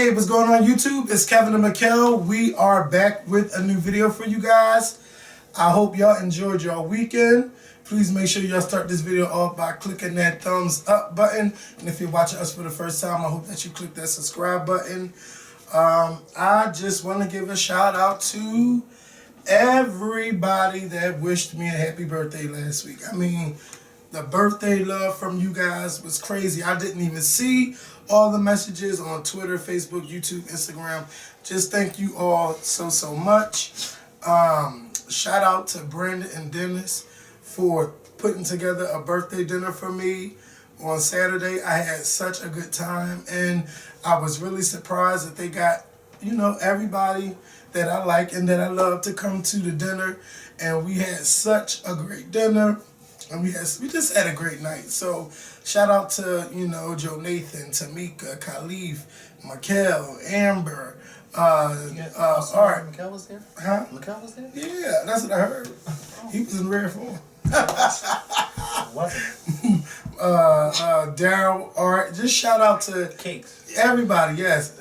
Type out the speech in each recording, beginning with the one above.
Hey, what's going on YouTube? It's Kevin and Mikkel. We are back with a new video for you guys. I hope y'all enjoyed your weekend. Please make sure y'all start this video off by clicking that thumbs up button. And if you're watching us for the first time, I hope that you click that subscribe button. I just want to give a shout out to everybody that wished me a happy birthday last week. I mean, the birthday love from you guys was crazy. I didn't even see all the messages on Twitter, Facebook, YouTube, Instagram. Just thank you all so much. Shout out to Brandon and Dennis for putting together a birthday dinner for me on Saturday. I had such a good time, and I was really surprised that they got, you know, everybody that I like and that I love to come to the dinner, and we had such a great dinner. And we just had a great night. So shout out to, you know, Joe Nathan, Tamika, Khalif, Mikkel, Amber. Art. Mikkel was there? Huh? Mikkel was there? Yeah, that's what I heard. He was in rare form. Wasn't. Daryl, Art. Just shout out to Cakes. Everybody. Yes.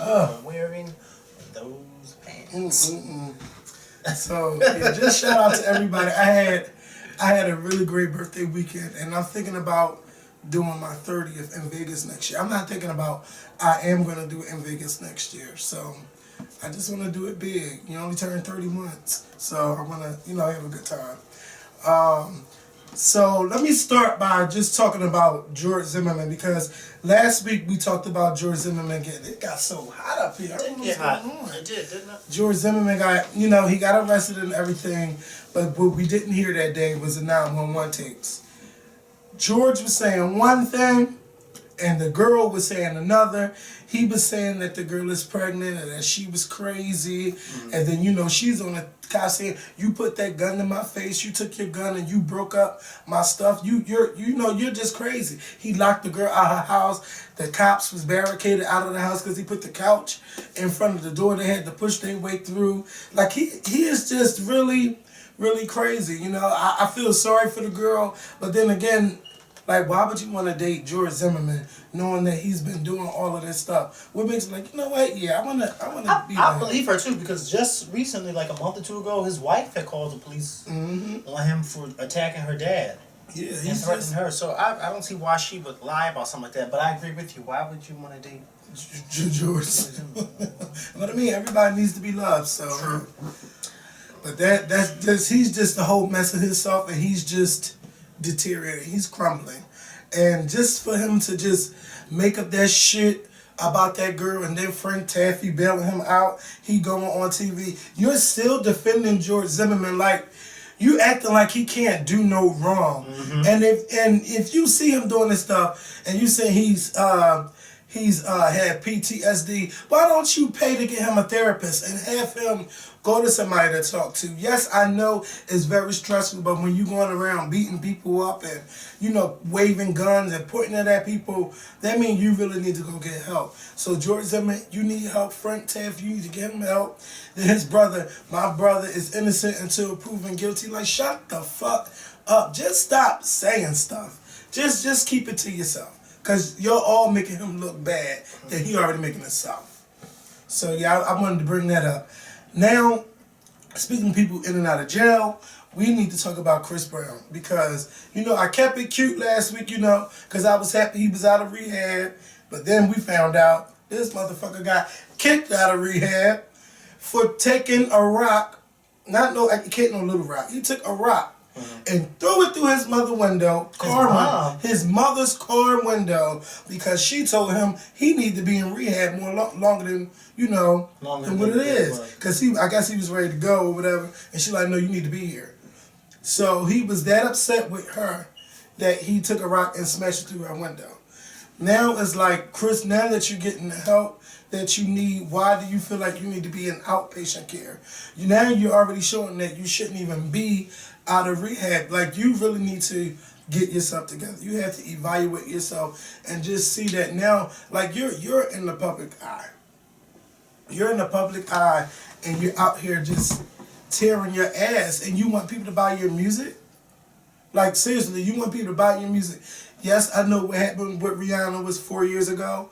I'm wearing those pants. So yeah, just shout out to everybody. I had a really great birthday weekend, and I'm thinking about doing my 30th in Vegas next year. I'm not thinking about, I am going to do it in Vegas next year. So I just want to do it big. You only turn 30 months, so I want to, you know, have a good time. So let me start by just talking about George Zimmerman, because last week we talked about George Zimmerman it got so hot up here. It did get hot. It did, didn't it? George Zimmerman got, you know, he got arrested and everything, but what we didn't hear that day was the 911 tapes. George was saying one thing, and the girl was saying another. He was saying that the girl is pregnant and that she was crazy. And then, you know, she's on the cop saying, you put that gun in my face, you took your gun and you broke up my stuff. You're just crazy. He locked the girl out of her house. The cops was barricaded out of the house because he put the couch in front of the door. They had to push their way through. Like, he is just really crazy. You know, I feel sorry for the girl, but then again, like, why would you want to date George Zimmerman knowing that he's been doing all of this stuff? What makes you like, you know what? Yeah, I wanna be. I believe her too, because just recently, like a month or two ago, his wife had called the police on him for attacking her dad. Yeah, and threatening her. So I don't see why she would lie about something like that. But I agree with you. Why would you want to date George? But I mean, everybody needs to be loved. So, true. But he's just a whole mess of himself, and he's just deteriorating. He's crumbling. And just for him to just make up that shit about that girl, and then Frank Taffy bailing him out, he going on TV. You're still defending George Zimmerman like you acting like he can't do no wrong. And if you see him doing this stuff and you say he's had PTSD, why don't you pay to get him a therapist and have him go to somebody to talk to? Yes, I know it's very stressful, but when you going around beating people up and, you know, waving guns and pointing it at people, that means you really need to go get help. So George Zimmerman, you need help. Frank Taff, you need to get him help. Then his brother, my brother is innocent until proven guilty. Like, shut the fuck up. Just stop saying stuff. Just keep it to yourself. Because you're all making him look bad that he already making himself. So, yeah, I wanted to bring that up. Now, speaking of people in and out of jail, we need to talk about Chris Brown. Because, you know, I kept it cute last week, you know, because I was happy he was out of rehab. But then we found out this motherfucker got kicked out of rehab for taking a rock. No little rock. He took a rock and threw it through his mother's window, his mother's car window, because she told him he needed to be in rehab longer than, you know, than what it is. Because I guess he was ready to go or whatever, and she like, no, you need to be here. So he was that upset with her that he took a rock and smashed it through her window. Now it's like, Chris, now that you're getting the help that you need, why do you feel like you need to be in outpatient care? Now you're already showing that you shouldn't even be out of rehab. Like, you really need to get yourself together. You have to evaluate yourself and just see that now, like, you're in the public eye. You're in the public eye, and you're out here just tearing your ass, and you want people to buy your music? Like seriously, you want people to buy your music. Yes, I know what happened with Rihanna was 4 years ago,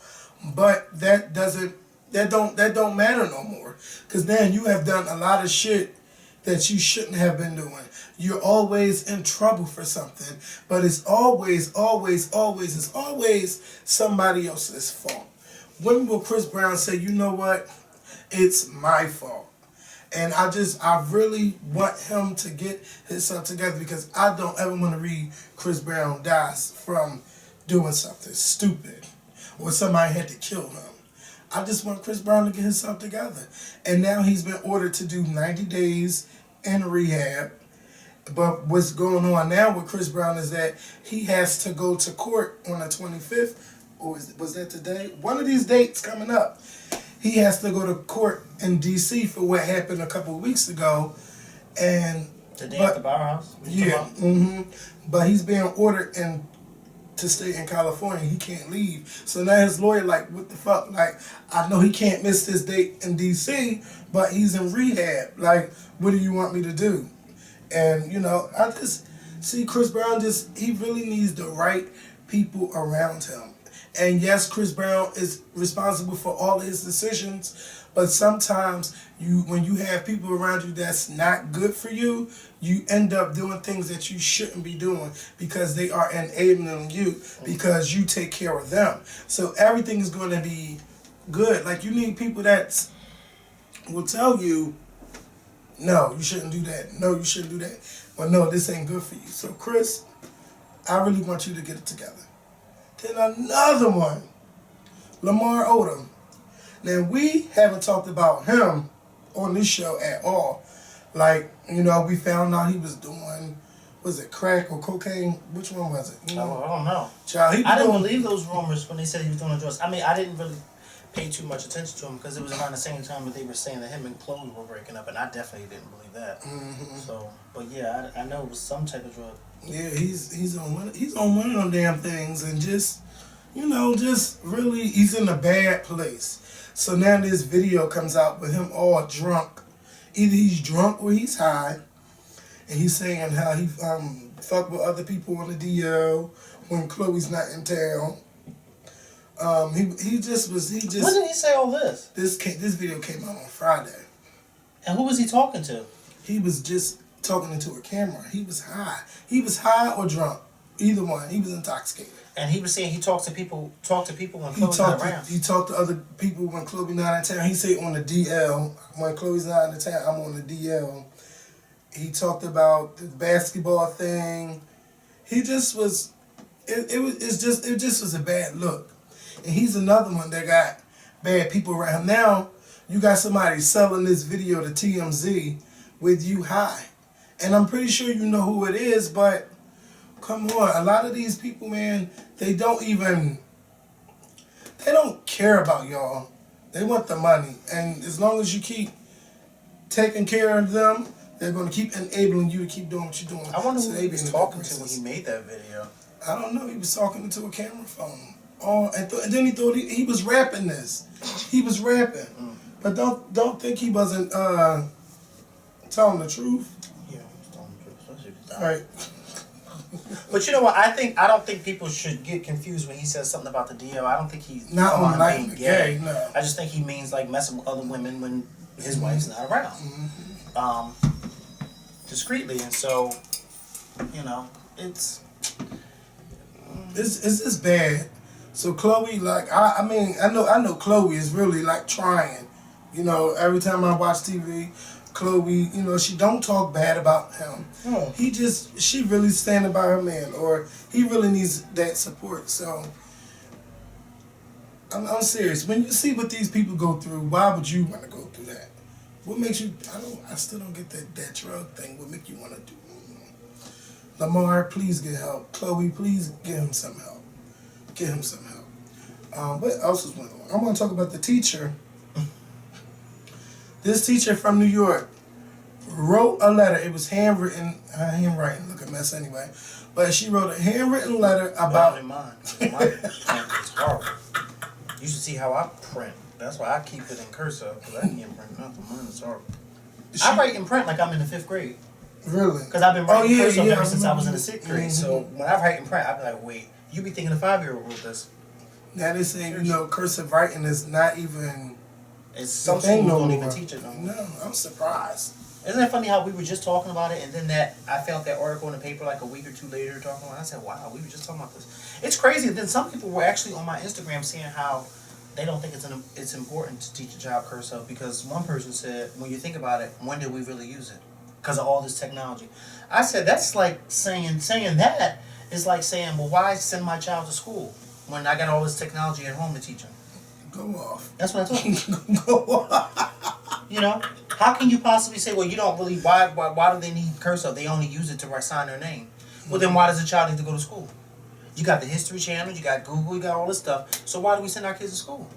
but that don't matter no more. Cause now you have done a lot of shit that you shouldn't have been doing. You're always in trouble for something, but it's always somebody else's fault. When will Chris Brown say, you know what, it's my fault? And I really want him to get himself together because I don't ever want to read Chris Brown dies from doing something stupid or somebody had to kill him. I just want Chris Brown to get himself together. And now he's been ordered to do 90 days in rehab. But what's going on now with Chris Brown is that he has to go to court on the 25th. Or was that today? One of these dates coming up. He has to go to court in D.C. for what happened a couple of weeks ago. And the day at the bar house? Yeah. But he's being ordered to stay in California. He can't leave. So now his lawyer like, what the fuck? Like, I know he can't miss this date in D.C., but he's in rehab. Like, what do you want me to do? And, I just see Chris Brown he really needs the right people around him. And yes, Chris Brown is responsible for all of his decisions, but sometimes when you have people around you that's not good for you, you end up doing things that you shouldn't be doing because they are enabling you because you take care of them. So everything is going to be good. Like, you need people that will tell you, no, you shouldn't do that. No, you shouldn't do that. Well, no, this ain't good for you. So, Chris, I really want you to get it together. Then another one, Lamar Odom. Now, we haven't talked about him on this show at all. Like, we found out he was doing, was it crack or cocaine? Which one was it? I don't know. Child, I didn't believe those rumors when they said he was doing drugs. I mean, I didn't really pay too much attention to him because it was around the same time that they were saying that him and Chloe were breaking up, and I definitely didn't believe that. So, but yeah, I know it was some type of drug. Yeah, he's on one of them damn things, and just really he's in a bad place. So now this video comes out with him all drunk. Either he's drunk or he's high, and he's saying how he fucked with other people on the DL when Chloe's not in town. He just. When did he say all this? This video came out on Friday. And who was he talking to? He was just talking into a camera. He was high. He was high or drunk. Either one. He was intoxicated. And he was saying he talked to people when Chloe's not around. He talked to other people when Chloe's not in town. He said on the DL, when Chloe's not in town, I'm on the DL. He talked about the basketball thing. He just was. It just was a bad look. And he's another one that got bad people around him. Now, you got somebody selling this video to TMZ with you high. And I'm pretty sure you know who it is, but come on. A lot of these people, man, they don't care about y'all. They want the money. And as long as you keep taking care of them, they're going to keep enabling you to keep doing what you're doing. I wonder who he was talking to when he made that video. I don't know. He was talking into a camera phone. And then he thought he was rapping this. He was rapping. But don't think he wasn't telling the truth. Yeah, he's telling the truth. Especially if he's All right. But you know what? I don't think people should get confused when he says something about the DL. I don't think he's not on being gay. No. I just think he means like messing with other women when his wife's not around. Discreetly, and so it's just bad. So Chloe, like I know Chloe is really like trying. Every time I watch TV, Chloe, she don't talk bad about him. She really standing by her man, or he really needs that support. So I'm serious. When you see what these people go through, why would you want to go through that? What makes you? I still don't get that drug thing. What make you want to do? Lamar, please get help. Chloe, please get him some help. Get him some help. What else is going on? I want to talk about the teacher. This teacher from New York wrote a letter. It was handwritten. Her handwriting look a mess anyway. But she wrote a handwritten letter about. Mine is horrible. You should see how I print. That's why I keep it in cursive, because I can't print nothing. Mine is horrible. I write in print like I'm in the 5th grade. Really? Because I've been writing cursive I ever since I was in the remember. 6th grade. So when I write in print, I'd be like, wait, you be thinking a 5-year-old wrote this. Now they say, cursive writing is not even It's some thing schools no don't more. even teach it no more. No, I'm surprised. Isn't it funny how we were just talking about it, and then I found that article in the paper like a week or two later talking about it. I said, wow, we were just talking about this. It's crazy. And then some people were actually on my Instagram saying how they don't think it's important to teach a child cursive, because one person said, when you think about it, when did we really use it? Because of all this technology. I said, that's like saying that is like saying, well, why send my child to school when I got all this technology at home to teach him? Go off. That's what I told him. Go off. You know, how can you possibly say, well, you don't really, why do they need cursive? They only use it to sign their name. Well, then why does a child need to go to school? You got the History Channel, you got Google, you got all this stuff. So why do we send our kids to school?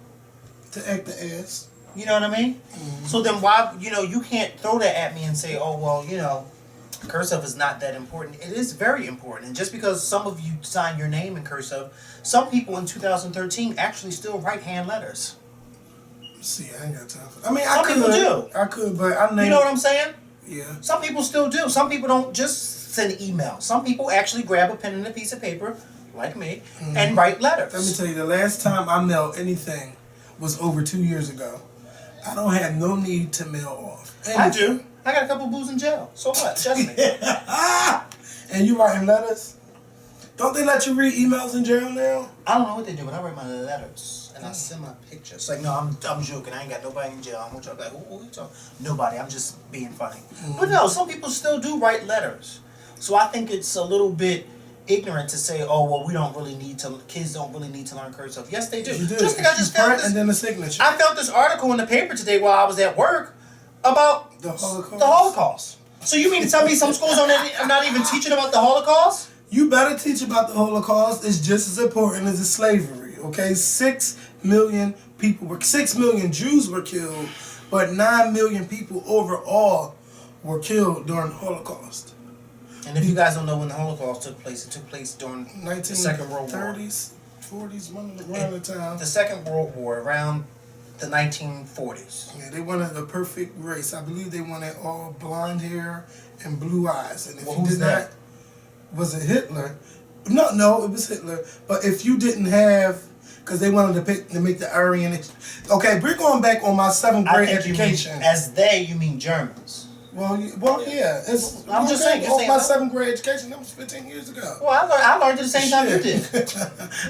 To act the ass. You know what I mean? Mm-hmm. So then why, you can't throw that at me and say, oh, well, cursive is not that important. It is very important. And just because some of you sign your name in cursive, some people in 2013 actually still write hand letters. See, I ain't got time for that. I mean, some people do. I could, but I know. You know what I'm saying? Yeah. Some people still do. Some people don't just send email. Some people actually grab a pen and a piece of paper, like me, and write letters. Let me tell you, the last time I mailed anything was over 2 years ago. I don't have no need to mail off. I do. I got a couple of booze in jail. So what? Trust me. And you writing letters? Don't they let you read emails in jail now? I don't know what they do, but I write my letters and I send my pictures. Like, no, I'm joking. I ain't got nobody in jail. I'm like, who you talking? Nobody. I'm just being funny. But no, some people still do write letters. So I think it's a little bit ignorant to say, oh, well, kids don't really need to learn cursive. Yes, they do. You do. Just like I just found this. And then the signature. I found this article in the paper today while I was at work about the Holocaust. The Holocaust. So you mean to tell me some schools are not even teaching about the Holocaust? You better teach about the Holocaust. It's just as important as the slavery. Okay, 6 million Jews were killed, but 9 million people overall were killed during the Holocaust. And if you guys don't know when the Holocaust took place, it took place during the Second World War. 30s, 40s, around the time. The Second World War, around the 1940s. Yeah, they wanted a perfect race. I believe they wanted all blonde hair and blue eyes. And if you did not, was it Hitler? No, it was Hitler. But if you didn't have, because they wanted to make the Aryan. Okay, we're going back on my 7th grade education. You mean Germans. Well, yeah. I'm just saying. My 7th grade education, that was 15 years ago. Well, I learned at the same time you did.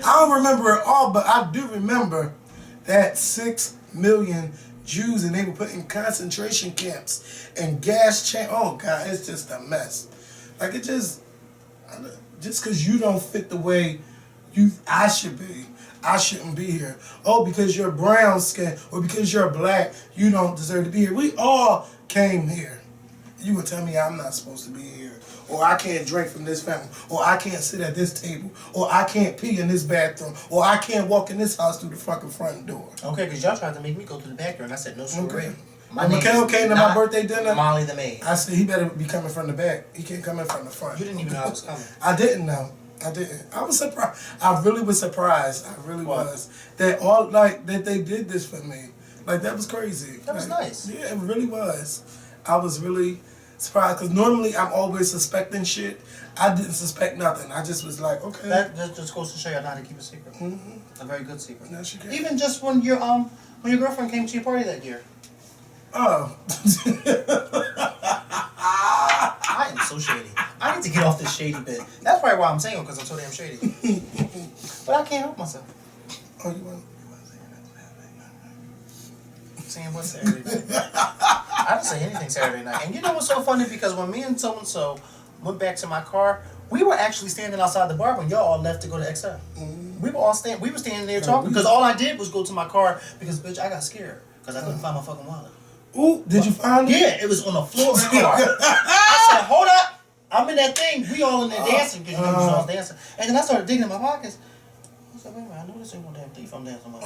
I don't remember it all, but I do remember that 6 million Jews, and they were put in concentration camps and gas chamber. Oh God, it's just a mess. Like it just because you don't fit the way I should be. I shouldn't be here. Oh, because you're brown skin or because you're black, you don't deserve to be here. We all came here. You would tell me I'm not supposed to be here, or I can't drink from this fountain, or I can't sit at this table, or I can't pee in this bathroom, or I can't walk in this house through the fucking front door. Okay, because y'all tried to make me go to the back door, and I said no, sir. Okay. When Mikhail came to my birthday dinner, Molly the maid. I said he better be coming from the back. He can't come in from the front. You didn't even know I was coming. I didn't know. I didn't. I was surprised. I really was surprised. I really was. That they did this for me. Like that was crazy. That was nice. Yeah, it really was. I was really surprised because normally I'm always suspecting shit. I didn't suspect nothing. I just was like, okay. That just goes to show you how to keep a secret. Mm-hmm. A very good secret. No, she can't. Even just when your girlfriend came to your party that year. Oh. I am so shady. I need to get off this shady bit. That's probably why I'm single, because I'm so damn shady. But I can't help myself. Oh, you want saying what Saturday night? I didn't say anything Saturday night. And you know what's so funny? Because when me and so-and-so went back to my car, we were actually standing outside the bar when y'all all left to go to XL. Mm-hmm. We were standing there talking, because all I did was go to my car because, bitch, I got scared because I couldn't find my fucking wallet. Ooh, did you find it? Yeah, it was on the floor of the car. I said, hold up. I'm in that thing. We all in there dancing because you know I was dancing. And then I started digging in my pockets. I said, wait a minute, I know this ain't no damn thief I'm dancing with.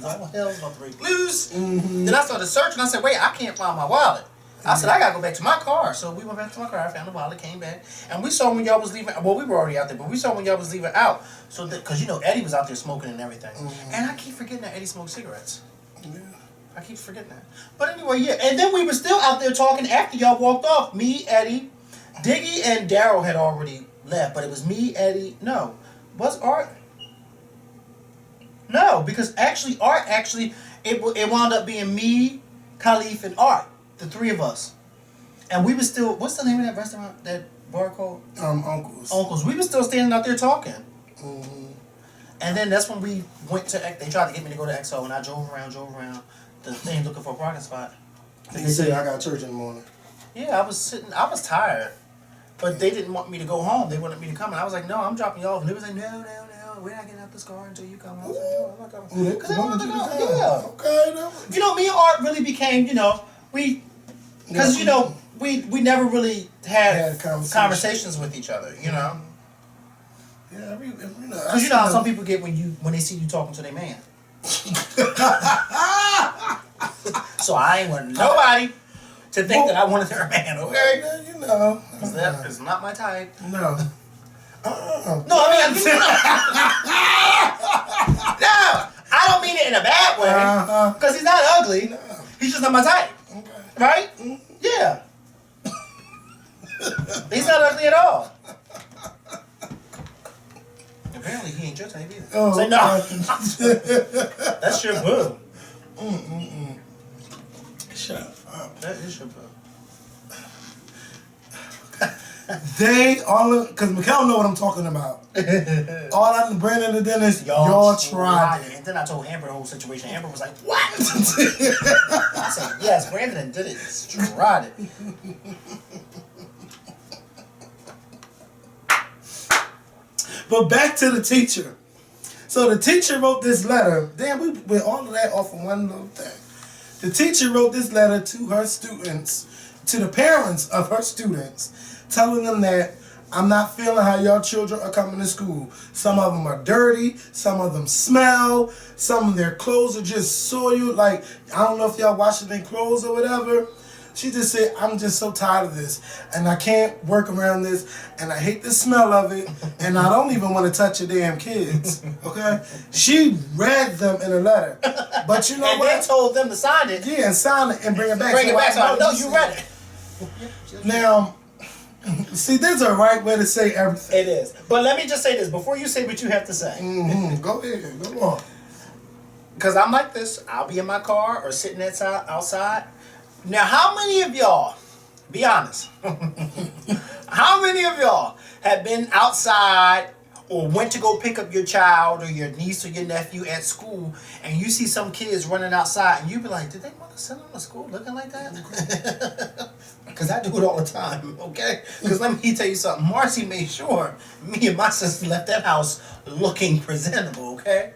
All hell's about to break loose. Mm-hmm. Then I started searching. I said, wait, I can't find my wallet. I said, I gotta go back to my car. So we went back to my car. I found the wallet, came back. And we saw when y'all was leaving. Well, we were already out there, but we saw when y'all was leaving out. So, because, Eddie was out there smoking and everything. Mm-hmm. And I keep forgetting that Eddie smoked cigarettes. Yeah. I keep forgetting that. But anyway, yeah. And then we were still out there talking after y'all walked off. Me, Eddie, Diggy, and Daryl had already left. But it was me, Eddie. No. Was Art? No, because actually, it wound up being me, Khalif, and Art. The three of us. And we were still, what's the name of that restaurant, that bar called? Uncle's. Uncle's. We were still standing out there talking. Mm-hmm. And then that's when we went to, they tried to get me to go to XO, and I drove around the thing looking for a parking spot. He said, I got church in the morning. Yeah, I was tired. But they didn't want me to go home. They wanted me to come. And I was like, no, I'm dropping you off. And they was like, no, we're not getting out this car until you come. I was like, no, I'm not coming. Because I wanted to go. Yeah. Okay. You know, me and Art really became, because, we never really had conversations with each other, you know? Yeah, because you know how some people get when they see you talking to their man. So I ain't want nobody to think that I wanted their man, okay? Well, Because that is not my type. No. No, I mean, no, I don't mean it in a bad way. Because he's not ugly. No. He's just not my type. Okay. Right? Mm-hmm. Yeah. He's not ugly at all. Apparently he ain't your type either. Oh, so no. That's your boo. Shut up. That is your boo. Because Mikkel know what I'm talking about. All I and Brandon and Dennis, y'all tried it. And then I told Amber the whole situation. Amber was like, what? I said, yes, Brandon and did it. Tried it. But back to the teacher. So the teacher wrote this letter. Damn, we went all of that off of one little thing. The teacher wrote this letter to her students, to the parents of her students, telling them that I'm not feeling how y'all children are coming to school. Some of them are dirty. Some of them smell. Some of their clothes are just soiled. Like, I don't know if y'all washing their clothes or whatever. She just said, I'm just so tired of this. And I can't work around this. And I hate the smell of it. And I don't even want to touch your damn kids. Okay? She read them in a letter. But you know and what? they told them to sign it. Yeah, and sign it and bring it back. Bring it back. So no, you read it. Now, see, there's a right way to say everything. It is. But let me just say this before you say what you have to say. Mm-hmm. Go ahead. Go on. Because I'm like this. I'll be in my car or sitting outside. Now, how many of y'all, be honest, how many of y'all have been outside or went to go pick up your child or your niece or your nephew at school and you see some kids running outside and you be like, did they want to send them to school looking like that? Because I do it all the time, okay? Because let me tell you something. Marcy made sure me and my sister left that house looking presentable, okay?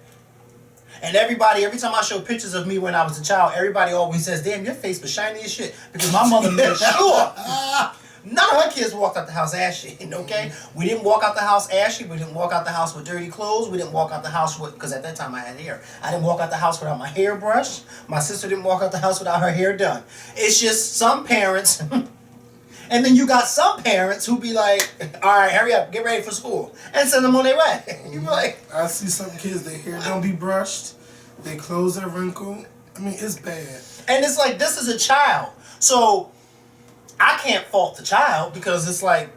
And everybody, every time I show pictures of me when I was a child, everybody always says, damn, your face was shiny as shit. Because my mother made sure none of her kids walked out the house ashy, okay? We didn't walk out the house ashy. We didn't walk out the house with dirty clothes. We didn't walk out the house with, because at that time I had hair. I didn't walk out the house without my hair brushed. My sister didn't walk out the house without her hair done. It's just some parents, and then you got some parents who be like, all right, hurry up, get ready for school, and send them on their way. You be like, I see some kids, their hair don't be brushed, their clothes are wrinkled. I mean, it's bad. And it's like, this is a child. So I can't fault the child because it's like,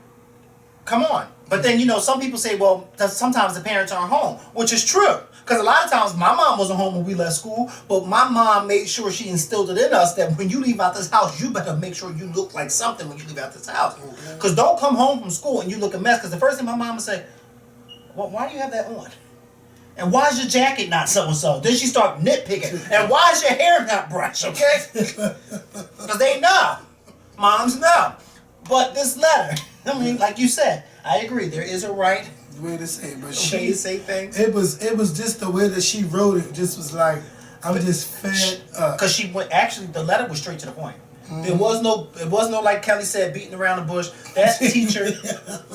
come on. But then, some people say, well, sometimes the parents aren't home, which is true. Because a lot of times my mom wasn't home when we left school, but my mom made sure she instilled it in us that when you leave out this house, you better make sure you look like something when you leave out this house. Because don't come home from school and you look a mess. Because the first thing my mom would say, well, why do you have that on? And why is your jacket not so-and-so? Then she start nitpicking. And why is your hair not brushed, okay? Because they know. Moms know. But this letter, I mean, like you said, I agree. There is a right way to say it, but way to say things. It was just the way that she wrote it. Just was like, I'm just fed up. Because she went. Actually, the letter was straight to the point. Mm-hmm. It was no like Kelly said, beating around the bush. That teacher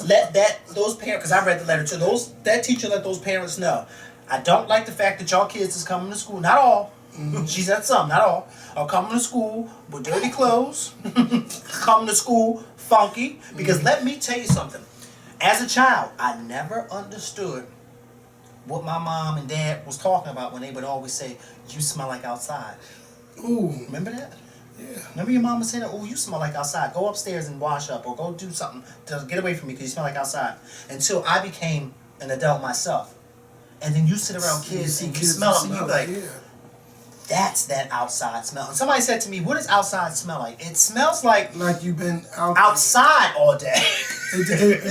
let those parents. Because I read the letter too. That teacher let those parents know. I don't like the fact that y'all kids is coming to school. Not all. Mm-hmm. She said some, not all. Are coming to school with dirty clothes. Coming to school funky. Because let me tell you something. As a child, I never understood what my mom and dad was talking about when they would always say, you smell like outside. Ooh. Remember that? Yeah. Remember your mama saying, "Oh, you smell like outside. Go upstairs and wash up, or go do something to get away from me because you smell like outside." Until I became an adult myself, and then you sit around kids and you smell them, and you be like, yeah. "That's that outside smell." And somebody said to me, "What does outside smell like?" It smells like you've been outside all day. It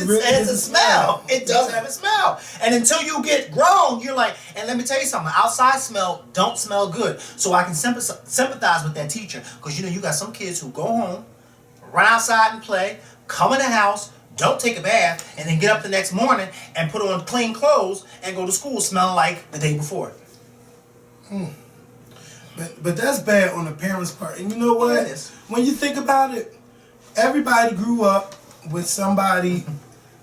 really it's is a smell. It does have a smell. And until you get grown, you're like, and let me tell you something, outside smell don't smell good. So I can sympathize with that teacher. Because you got some kids who go home, run outside and play, come in the house, don't take a bath, and then get up the next morning and put on clean clothes and go to school smelling like the day before. But that's bad on the parents' part. And you know what? It is. When you think about it, everybody grew up with somebody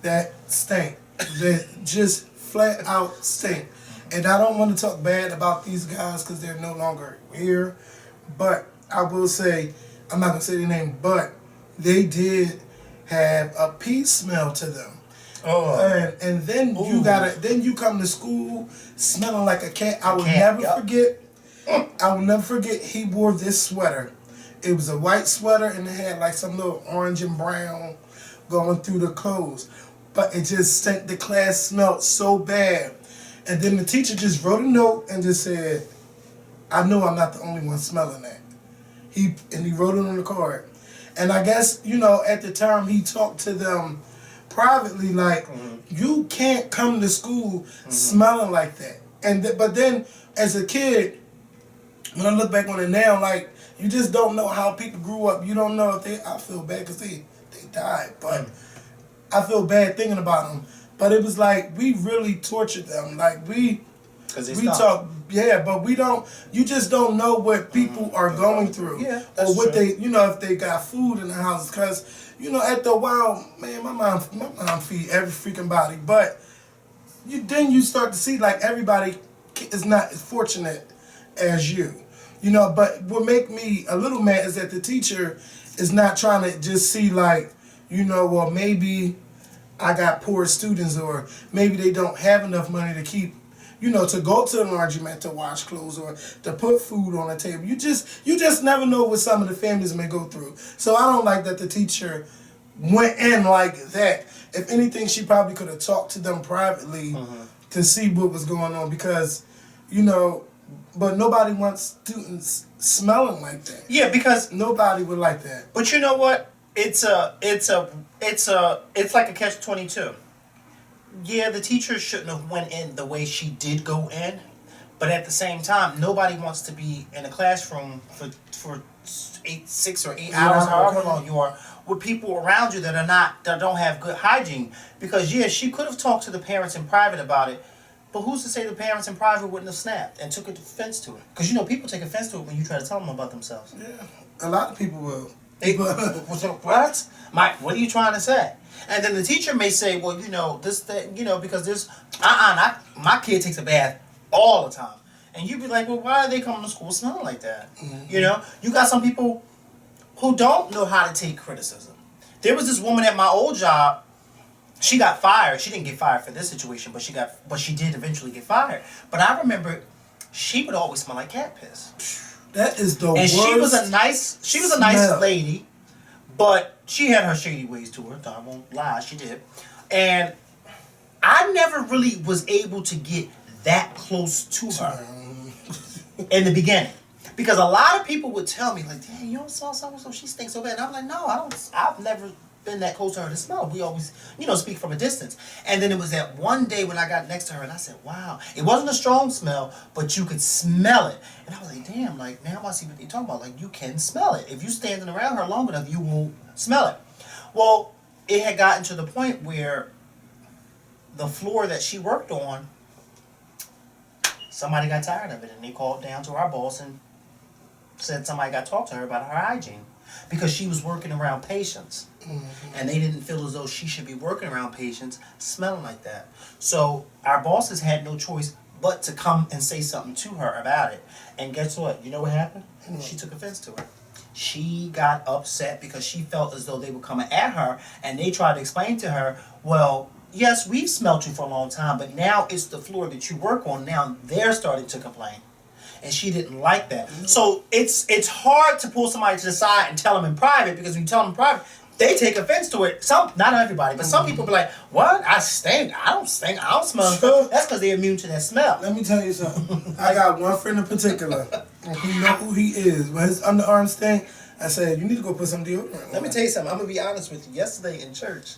that stink, that just flat out stink. And I don't want to talk bad about these guys because they're no longer here, but I will say, I'm not gonna say their name, but they did have a pee smell to them. Oh. And then you come to school smelling like a cat. I will never forget. He wore this sweater. It was a white sweater and it had like some little orange and brown going through the clothes, but it just stank. The class smelled so bad, and then the teacher just wrote a note and just said, "I know I'm not the only one smelling that." He wrote it on the card, and I guess at the time he talked to them privately, like, you can't come to school smelling like that. But then as a kid, when I look back on it now, like, you just don't know how people grew up. You don't know if I feel bad because they died, but I feel bad thinking about them. But it was like we really tortured them. Like we talk, but we don't. You just don't know what people are going through, or what they, if they got food in the house. Because at the while, man, my mom feed every freaking body. But then you start to see like everybody is not as fortunate as you. But what make me a little mad is that the teacher is not trying to just see like, well, maybe I got poor students, or maybe they don't have enough money to keep, to go to the laundromat to wash clothes or to put food on the table. You just never know what some of the families may go through. So I don't like that the teacher went in like that. If anything, she probably could have talked to them privately to see what was going on, because, but nobody wants students smelling like that. Yeah, because nobody would like that. But you know what? It's like a catch-22. Yeah, the teacher shouldn't have went in the way she did go in, but at the same time, nobody wants to be in a classroom for 6 or 8 hours, however long you are, with people around you that don't have good hygiene. Because she could have talked to the parents in private about it, but who's to say the parents in private wouldn't have snapped and took offense to it? Because people take offense to it when you try to tell them about themselves. Yeah, a lot of people will. What? Mike, what are you trying to say? And then the teacher may say, well, because there's, my kid takes a bath all the time. And you'd be like, well, why are they coming to school smelling like that? Mm-hmm. You got some people who don't know how to take criticism. There was this woman at my old job. She got fired. She didn't get fired for this situation, but she did eventually get fired. But I remember she would always smell like cat piss. That is the worst. And she was a nice lady, but she had her shady ways to her. I won't lie, she did. And I never really was able to get that close to her in the beginning, because a lot of people would tell me like, "Damn, you don't smell so she stinks so bad." And I'm like, "No, I don't. I've never been that close to her to smell. We always, speak from a distance." And then it was that one day when I got next to her and I said, "Wow." It wasn't a strong smell, but you could smell it. And I was like, "Damn, like now I see what they're talking about. Like you can smell it. If you're standing around her long enough, you will smell it." Well, it had gotten to the point where the floor that she worked on, somebody got tired of it and they called down to our boss and said somebody got to talk to her about her hygiene. Because she was working around patients. Mm-hmm. And they didn't feel as though she should be working around patients smelling like that. So our bosses had no choice but to come and say something to her about it. And guess what? You know what happened? Mm-hmm. She took offense to it. She got upset because she felt as though they were coming at her, and they tried to explain to her, well, yes, we've smelled you for a long time, but now it's the floor that you work on. Now they're starting to complain. and she didn't like that. So it's hard to pull somebody to the side and tell them in private, because when you tell them in private, they take offense to it. Not everybody, but some people be like, "What? I stink? I don't stink. I don't smell." Sure. That's because they're immune to that smell. Let me tell you something. I got one friend in particular. He know who he is. When his underarm stink, I said, "You need to go put some deodorant on." Let me tell you something. I'm gonna be honest with you. Yesterday in church,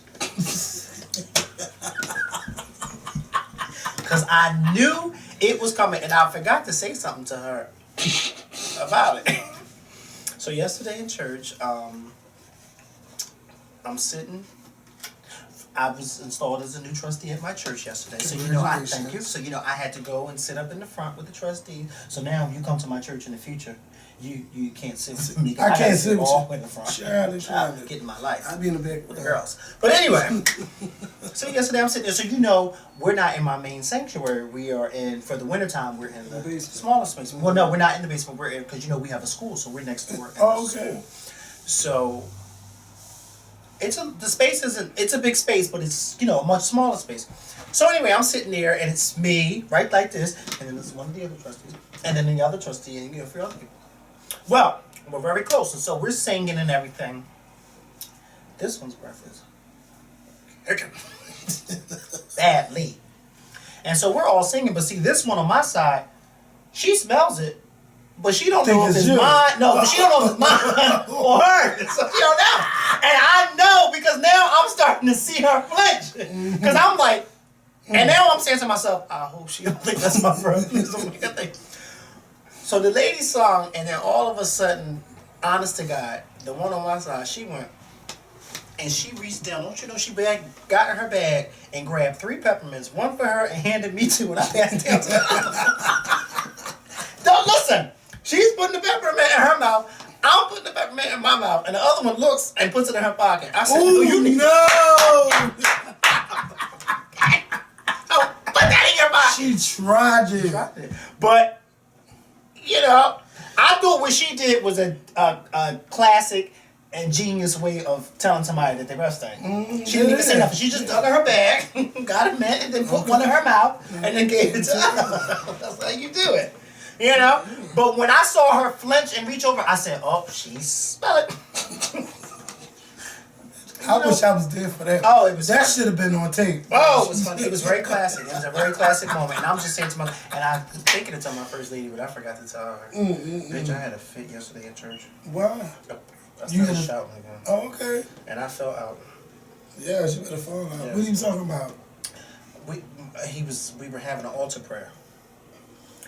because I knew it was coming, and I forgot to say something to her about it. So yesterday in church, I'm sitting. I was installed as a new trustee at my church yesterday. So, I thank you. So, I had to go and sit up in the front with the trustee. So now, if you come to my church in the future, you can't sit with me. I can't sit with all you. in the front. Charlie. I'm getting my life. I'll be in the back with the girls. But anyway, so yesterday I'm sitting there. So, we're not in my main sanctuary. We are in, for the wintertime, we're in the smaller space. Well, no, we're not in the basement. We're in, because, we have a school. So we're next door. Oh, okay. So the space isn't, it's a big space, but it's, a much smaller space. So anyway, I'm sitting there, and it's me, right like this, and then there's one of the other trustees, and then the other trustee, and a few other people. Well, we're very close, and so we're singing and everything. This one's breath is badly. And so we're all singing, but see, this one on my side, she smells it, but she don't know if it's mine. No, but she don't know if it's mine or hers. So she don't know. And I know, because now I'm starting to see her flinch. Because I'm like, and now I'm saying to myself, I hope she don't think that's my breath. So the lady sung, and then all of a sudden, honest to God, the one on my side, she went, and she reached down. Don't you know, she got in her bag and grabbed 3 peppermints, one for her and handed me 2, and I passed down to her. Don't listen. She's putting the peppermint in her mouth. I'm putting the peppermint in my mouth, and the other one looks and puts it in her pocket. I said, "Ooh, you need no!" Put that in your pocket. She tried it. But, I thought what she did was a classic and genius way of telling somebody that they breath stank. She didn't even say nothing. She just dug in her bag, got a mint, and then put one in her mouth, and then gave it to her. That's how you do it. But when I saw her flinch and reach over, I said, "Oh, she smell it." I wish I was there for that. Oh, it was that should have been on tape. Oh, it was funny. It was very classic. It was a very classic moment. And I'm just saying to my, and I was thinking to tell my first lady, but I forgot to tell her. Bitch, I had a fit yesterday at church. Why? I started shouting again. Oh, okay. And I fell out. Yeah, she better fall out. Yeah. What are you talking about? We were having an altar prayer.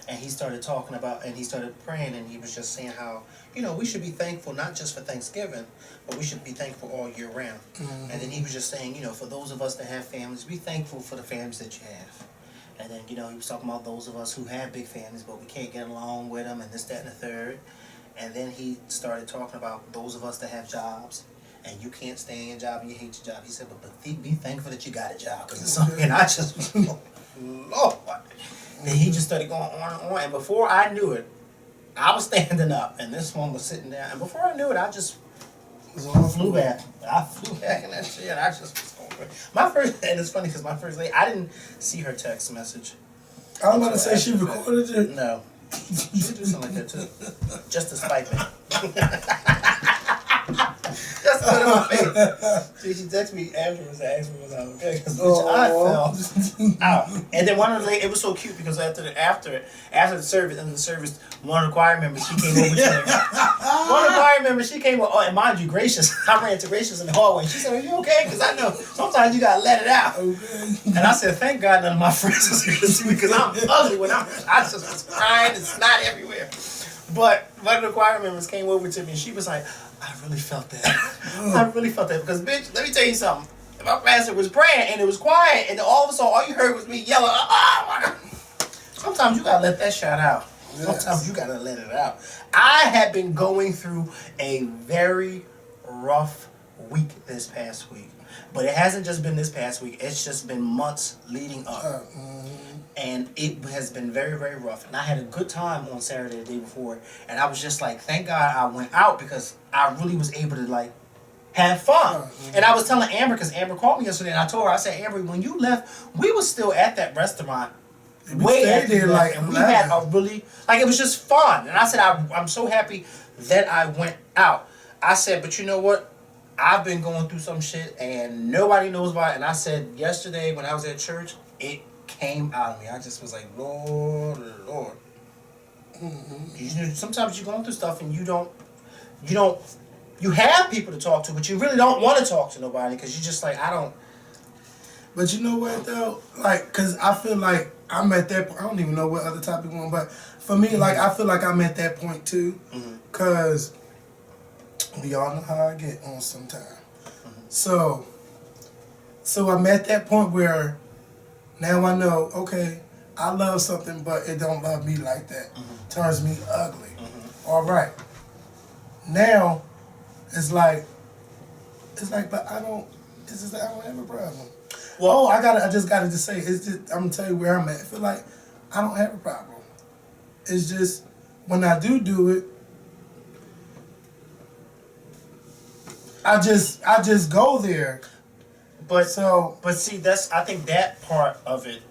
And he started talking about, and he started praying, and he was just saying how, we should be thankful not just for Thanksgiving, but we should be thankful all year round. And then he was just saying, for those of us that have families, be thankful for the families that you have. And then, he was talking about those of us who have big families, but we can't get along with them, and this, that, and the third. And then he started talking about those of us that have jobs, and you can't stay in your job and you hate your job. He said, but be thankful that you got a job, because it's something. And I just was, Lord. And he just started going on and on. And before I knew it, I was standing up, and this one was sitting down. And before I knew it, I just flew back. I flew back in that shit. I just was over it. My first, and it's funny because my first lady, I didn't see her text message. I was about to say she recorded it. No. She do something like that too. Just to spite me. Just to put in my face. See, she texted me afterwards and asked me was I okay, because I fell out. And then one of the ladies, it was so cute because after the service, end of the service, one of the choir members, she came over to me. One of the choir members, she came over, and mind you, Gracious, I ran to Gracious in the hallway. She said, "Are you okay?" Because I know sometimes you gotta let it out. Okay. And I said, "Thank God none of my friends was here to see me, because I'm ugly when I just was crying and snot everywhere." But one of the choir members came over to me, and she was like, "I really felt that. I really felt that." Because, bitch, let me tell you something. My pastor was praying, and it was quiet, and all of a sudden, all you heard was me yelling, "Oh, my God." Sometimes you got to let that shit out. Yes. Sometimes you got to let it out. I have been going through a very rough week this past week. But it hasn't just been this past week. It's just been months leading up. And it has been very, very rough. And I had a good time on Saturday, the day before. And I was just like, thank God I went out, because I really was able to, like, have fun. And I was telling Amber, because Amber called me yesterday, and I told her, I said, "Amber, when you left, we were still at that restaurant way stayed after you there, left, like, and we 11. had a really, like, it was just fun. And I said, I'm so happy that I went out. I said, but you know what? I've been going through some shit and nobody knows about it. And I said yesterday when I was at church, it came out of me. I just was like, Lord, Lord. Sometimes you're going through stuff and you have people to talk to, but you really don't want to talk to nobody because you're just like, I don't. But you know what though? Like, cause I feel like I'm at that point. I don't even know what other topic we want, but for me, like, I feel like I'm at that point too. Cause we all know how I get on sometime. So I'm at that point where now I know, okay, I love something, but it don't love me like that. Turns me ugly. All right. Now, it's like, but I don't have a problem. Well, I just gotta say, it's just, I'm gonna tell you where I'm at. I feel like I don't have a problem. It's just, when I do it, I just go there. But see, I think that part of it,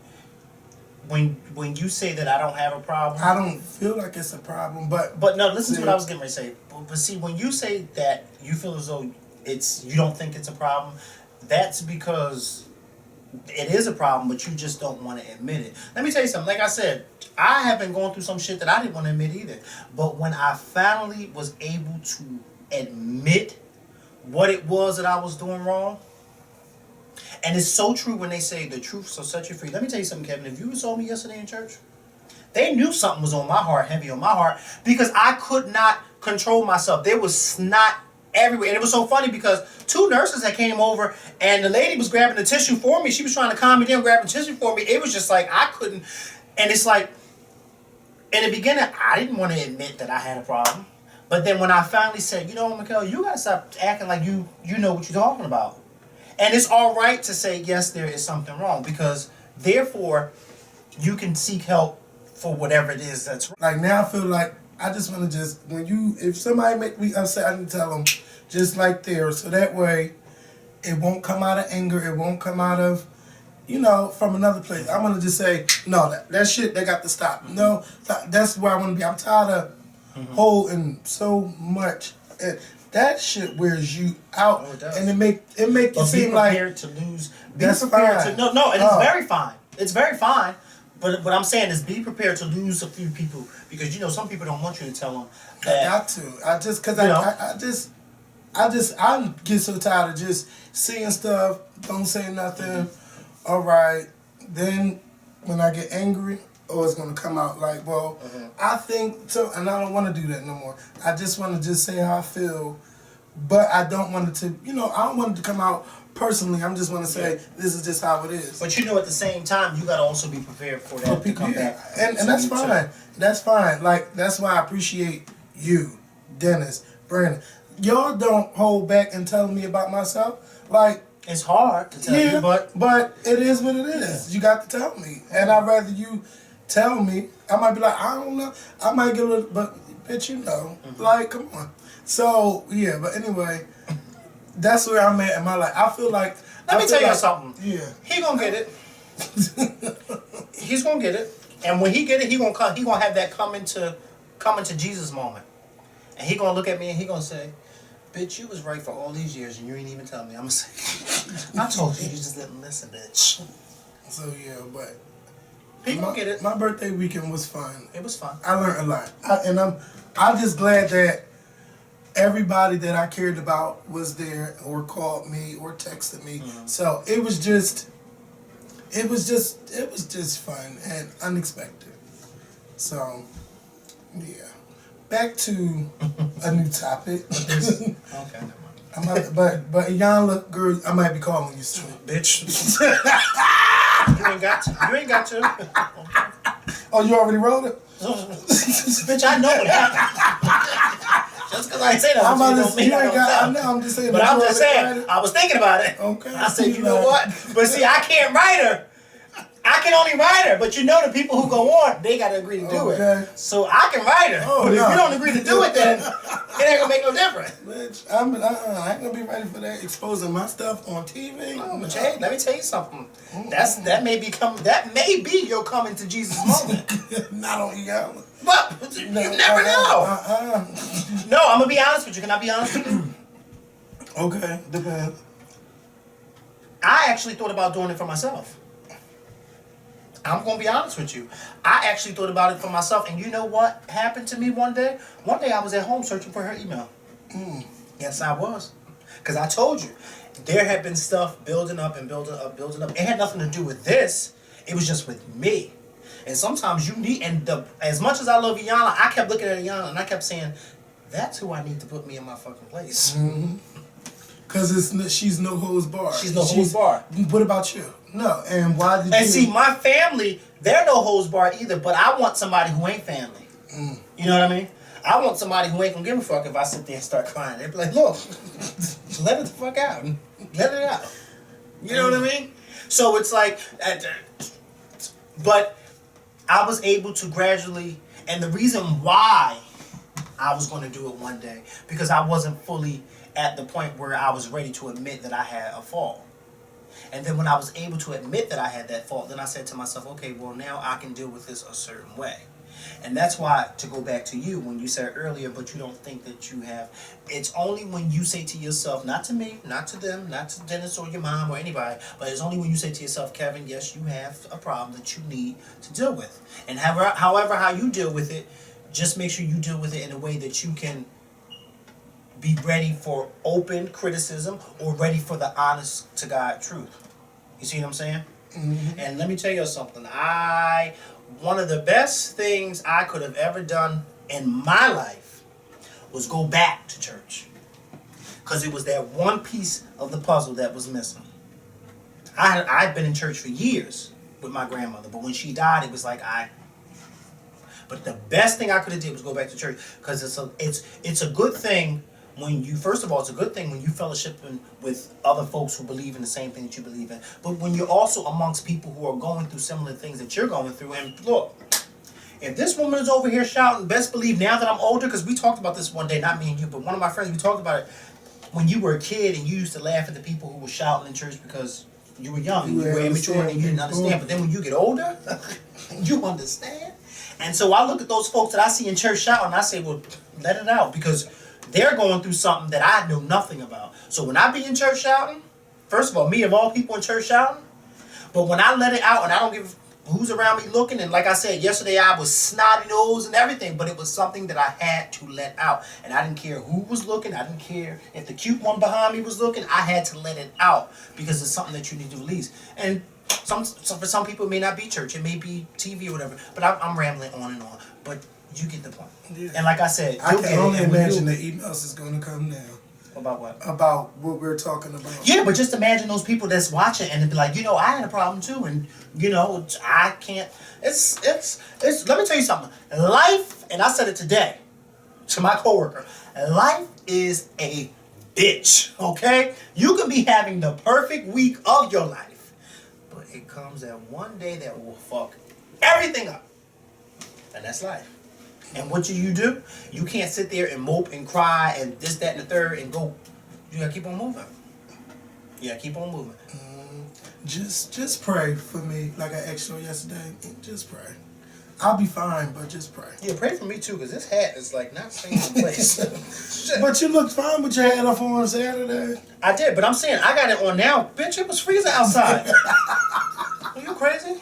when you say that I don't have a problem, I don't feel like it's a problem, but no, listen to what I was getting ready to say. But see, when you say that you feel as though you don't think it's a problem, that's because it is a problem, but you just don't want to admit it. Let me tell you something. Like I said, I have been going through some shit that I didn't want to admit either. But when I finally was able to admit what it was that I was doing wrong, and it's so true when they say the truth shall set you free. Let me tell you something, Kevin. If you saw me yesterday in church, they knew something was on my heart, heavy on my heart, because I could not control myself. There was snot everywhere. And it was so funny because two nurses that came over and the lady was grabbing the tissue for me. She was trying to calm me down, grabbing tissue for me. It was just like I couldn't. And it's like, in the beginning, I didn't want to admit that I had a problem. But then when I finally said, you know, Mikhail, you got to stop acting like you know what you're talking about. And it's all right to say, yes, there is something wrong, because therefore you can seek help for whatever it is that's wrong. like now I feel like I just want to if somebody make me upset, I can tell them just like there, so that way it won't come out of anger, it won't come out of, from another place. I'm gonna just say, no, that shit, they got to stop. No, that's where I want to be. I'm tired of holding so much. And that shit wears you out, and it make you seem like be prepared to lose. That's fine. And it's very fine. It's very fine. But what I'm saying is, be prepared to lose a few people, because some people don't want you to tell them that. I got to. I get so tired of just seeing stuff, don't say nothing. All right, then when I get angry, it's gonna come out like, well, I think so, and I don't want to do that no more. I just want to just say how I feel, but I don't want it to, I don't want it to come out personally. I'm just want to say this is just how it is. But at the same time, you gotta also be prepared for that to come back. And that's fine. That's fine. Like, that's why I appreciate you, Dennis, Brandon. Y'all don't hold back in telling me about myself. Like, it's hard to tell you, but it is what it is. You got to tell me, and I'd rather you tell me. I might be like, I don't know. I might get a little, but bitch, like, come on. So yeah, but anyway, that's where I'm at in my life. I feel like. Let me tell you something. Yeah. He gonna get it. He's gonna get it, and when he get it, he gonna have that coming to Jesus moment, and he gonna look at me and he gonna say, "Bitch, you was right for all these years and you ain't even tell me." I'm gonna say, "I told you, you just didn't listen, bitch." So yeah, but he gonna get it. My birthday weekend was fun. It was fun. I learned a lot, I'm just glad that everybody that I cared about was there, or called me, or texted me. So it was just fun and unexpected. So yeah, back to a new topic. Okay. But young look girl, I might be calling you soon, bitch. You ain't got to. Oh, you already wrote it? Bitch, I know what happened. Just because I say that, I know. I'm just saying. But I'm just saying, I was thinking about it. Okay. I said, you know what? But see, I can't write her. I can only write her, but you know the people who go on, they got to agree to do it. So I can write her, but if you don't agree to do it, then it ain't gonna make no difference. Bitch, I ain't gonna be ready for that exposing my stuff on TV. No, but hey, let me tell you something. That may be your coming to Jesus moment. Not on y'all. But you never know. No, I'm gonna be honest with you. Can I be honest with you? Okay, depends. I actually thought about doing it for myself. I'm gonna be honest with you. I actually thought about it for myself, and you know what happened to me one day? One day I was at home searching for her email. Yes, I was. Because I told you, there had been stuff building up and building up, building up. It had nothing to do with this. It was just with me. And sometimes you need, as much as I love Iyanla, I kept looking at Iyanla and I kept saying, that's who I need to put me in my fucking place. Because she's no holds barred. She's no holds barred. What about you? No. And why did you? And see, my family, they're no holds barred either, but I want somebody who ain't family. You know what I mean? I want somebody who ain't gonna give a fuck if I sit there and start crying. They'd be like, look, let it the fuck out. Let it out. You know what I mean? So it's like, but I was able to gradually, and the reason why I was going to do it one day, because I wasn't fully at the point where I was ready to admit that I had a fault. And then when I was able to admit that I had that fault, then I said to myself, okay, well now I can deal with this a certain way. And that's why, to go back to you, when you said earlier, but you don't think that you have, it's only when you say to yourself, not to me, not to them, not to Dennis or your mom or anybody, but it's only when you say to yourself, Kevin, yes, you have a problem that you need to deal with. And however how you deal with it, just make sure you deal with it in a way that you can be ready for open criticism or ready for the honest to God truth. You see what I'm saying? And let me tell you something. One of the best things I could have ever done in my life was go back to church. Because it was that one piece of the puzzle that was missing. I'd been in church for years with my grandmother, but when she died, it was like But the best thing I could have did was go back to church, because it's a good thing when you, first of all, it's a good thing when you fellowshipping with other folks who believe in the same thing that you believe in. But when you're also amongst people who are going through similar things that you're going through, and look, if this woman is over here shouting, best believe now that I'm older, because we talked about this one day, not me and you, but one of my friends, we talked about it when you were a kid and you used to laugh at the people who were shouting in church because you were young, you were immature, and you didn't understand. But then when you get older, you understand. And so I look at those folks that I see in church shouting, and I say, well, let it out, because they're going through something that I know nothing about. So when I be in church shouting, first of all, me of all people in church shouting, but when I let it out and I don't give who's around me looking, and like I said, yesterday I was snotty nose and everything, but it was something that I had to let out. And I didn't care who was looking. I didn't care if the cute one behind me was looking. I had to let it out because it's something that you need to release. And for some people, it may not be church. It may be TV or whatever. But I'm rambling on and on. But you get the point. Yeah. And like I said, I can only imagine the emails is going to come now. About what? About what we're talking about. Yeah, but just imagine those people that's watching and be like, you know, I had a problem too, and you know, I can't. It's. Let me tell you something. Life, and I said it today to my coworker. Life is a bitch. Okay, you can be having the perfect week of your life, but it comes that one day that will fuck everything up, and that's life. And what do? You can't sit there and mope and cry and this, that, and the third and go. You gotta keep on moving. You gotta keep on moving. Just pray for me, like I asked you yesterday. Just pray. I'll be fine, but just pray. Yeah, pray for me too, because this hat is like not staying in place. But you looked fine with your hat off on Saturday. I did, but I'm saying I got it on now. Bitch, it was freezing outside. Are you crazy?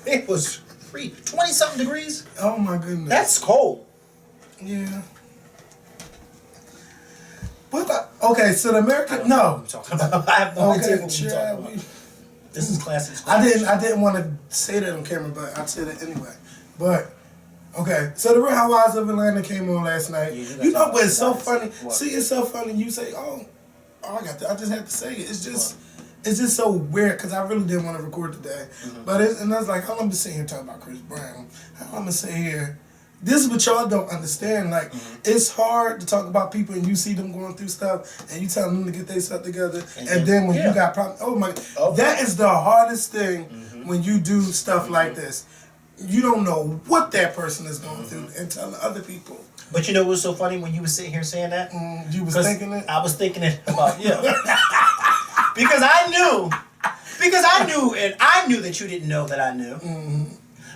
It was 20-something degrees. Oh my goodness. That's cold. Yeah. But okay, so the American I'm talking about. I have no idea what we're yeah, talking about. This is classic. I didn't want to say that on camera, but I said it anyway. But okay, so the Real Housewives of Atlanta came on last night. Yeah, you know, but it's so funny. What? See, it's so funny. You say, "Oh, I just had to say it." It's just. What? It's just so weird because I really didn't want to record today. Mm-hmm. And I was like, how long am I sitting here talking about Chris Brown? How long am I sitting here this is what y'all don't understand. Like, it's hard to talk about people and you see them going through stuff and you tell them to get their stuff together. And then when you got problems, oh my, that is the hardest thing when you do stuff like this. You don't know what that person is going through and telling other people. But you know what's so funny when you were sitting here saying that? You was thinking it? I was thinking it about you. Because I knew that you didn't know that I knew.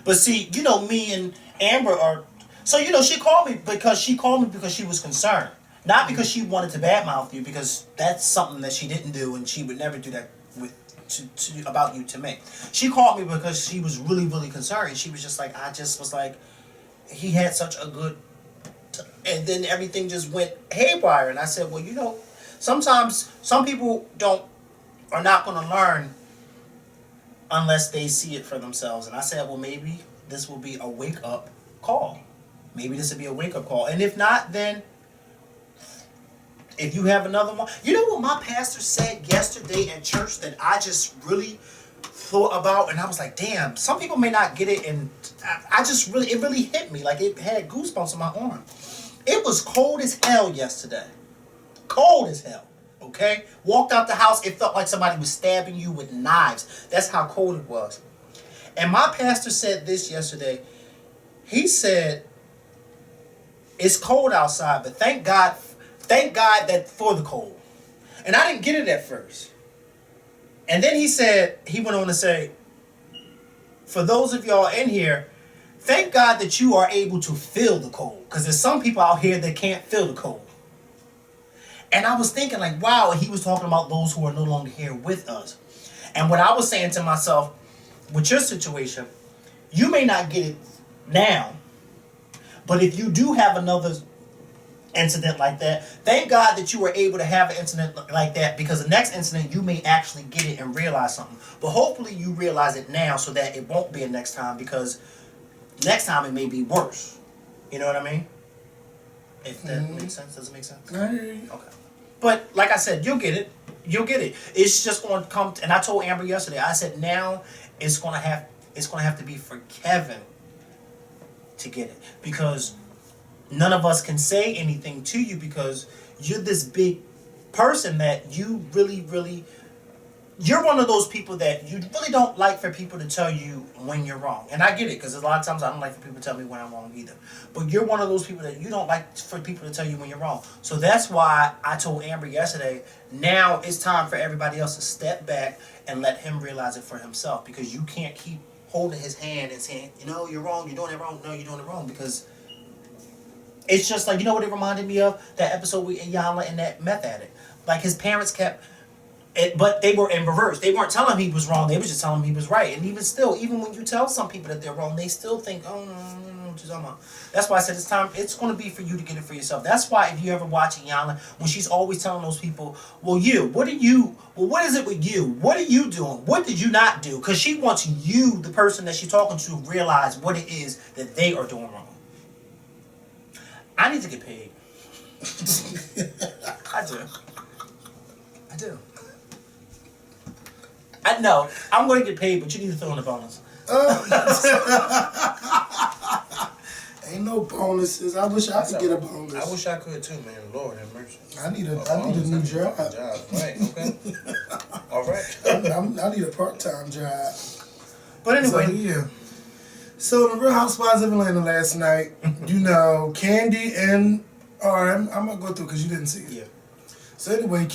But see, you know, me and Amber are... So, you know, she called me because she was concerned. Not because she wanted to badmouth you, because that's something that she didn't do and she would never do that about you to me. She called me because she was really, really concerned. She was just like, I just was like, he had such a good... And then everything just went haywire. And I said, well, you know, sometimes some people are not going to learn unless they see it for themselves. And I said, well, maybe this will be a wake-up call. Maybe this will be a wake-up call. And if not, then if you have another one. You know what my pastor said yesterday at church that I just really thought about? And I was like, damn, some people may not get it. And it really hit me. Like, it had goosebumps on my arm. It was cold as hell yesterday. Cold as hell. Okay? Walked out the house, it felt like somebody was stabbing you with knives. That's how cold it was. And my pastor said this yesterday. He said, it's cold outside, but thank God that for the cold. And I didn't get it at first. And then he went on to say, for those of y'all in here, thank God that you are able to feel the cold. Because there's some people out here that can't feel the cold. And I was thinking like, wow, he was talking about those who are no longer here with us. And what I was saying to myself, with your situation, you may not get it now. But if you do have another incident like that, thank God that you were able to have an incident like that, because the next incident you may actually get it and realize something. But hopefully you realize it now so that it won't be a next time, because next time it may be worse. You know what I mean? If that makes sense. Does it make sense? I hear you. Okay. But like I said, you'll get it. You'll get it. It's just going to come. And I told Amber yesterday, I said now it's going to have to be for Kevin to get it, because none of us can say anything to you, because you're this big person that you really, you're one of those people that you really don't like for people to tell you when you're wrong. And I get it, because a lot of times I don't like for people to tell me when I'm wrong either. But you're one of those people that you don't like for people to tell you when you're wrong. So that's why I told Amber yesterday, now it's time for everybody else to step back and let him realize it for himself, because you can't keep holding his hand and saying, you know, you're wrong, you're doing it wrong, no, you're doing it wrong, because it's just like, you know what it reminded me of? That episode with Iyanla and that meth addict. Like, his parents kept it, but they were in reverse. They weren't telling him he was wrong, they was just telling him he was right. And even still, even when you tell some people that they're wrong, they still think, oh, no, what you talking about? That's why I said it's going to be for you to get it for yourself. That's why if you ever watch Iyanla, when she's always telling those people, what is it with you? What are you doing? What did you not do? Because she wants you, the person that she's talking to, realize what it is that they are doing wrong. I need to get paid. I do. I know. I'm going to get paid, but you need to throw in a bonus. Ain't no bonuses. I wish I could get a bonus. I wish I could too, man. Lord have mercy. I need a new job. Right, okay. All right. I need a part-time job. But anyway. So, yeah. So the Real Housewives of Atlanta last night, you know, Candy and... I'm going to go through because you didn't see it. Yeah. So anyway,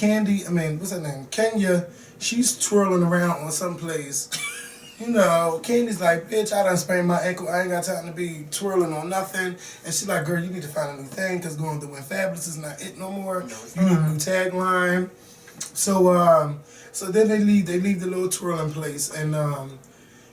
what's her name? Kenya, she's twirling around on some place. You know, Candy's like, bitch, I done sprained my ankle. I ain't got time to be twirling on nothing. And she's like, girl, you need to find a new thing, because going through when fabulous is not it no more. You need a new tagline. So then they leave the little twirling place, and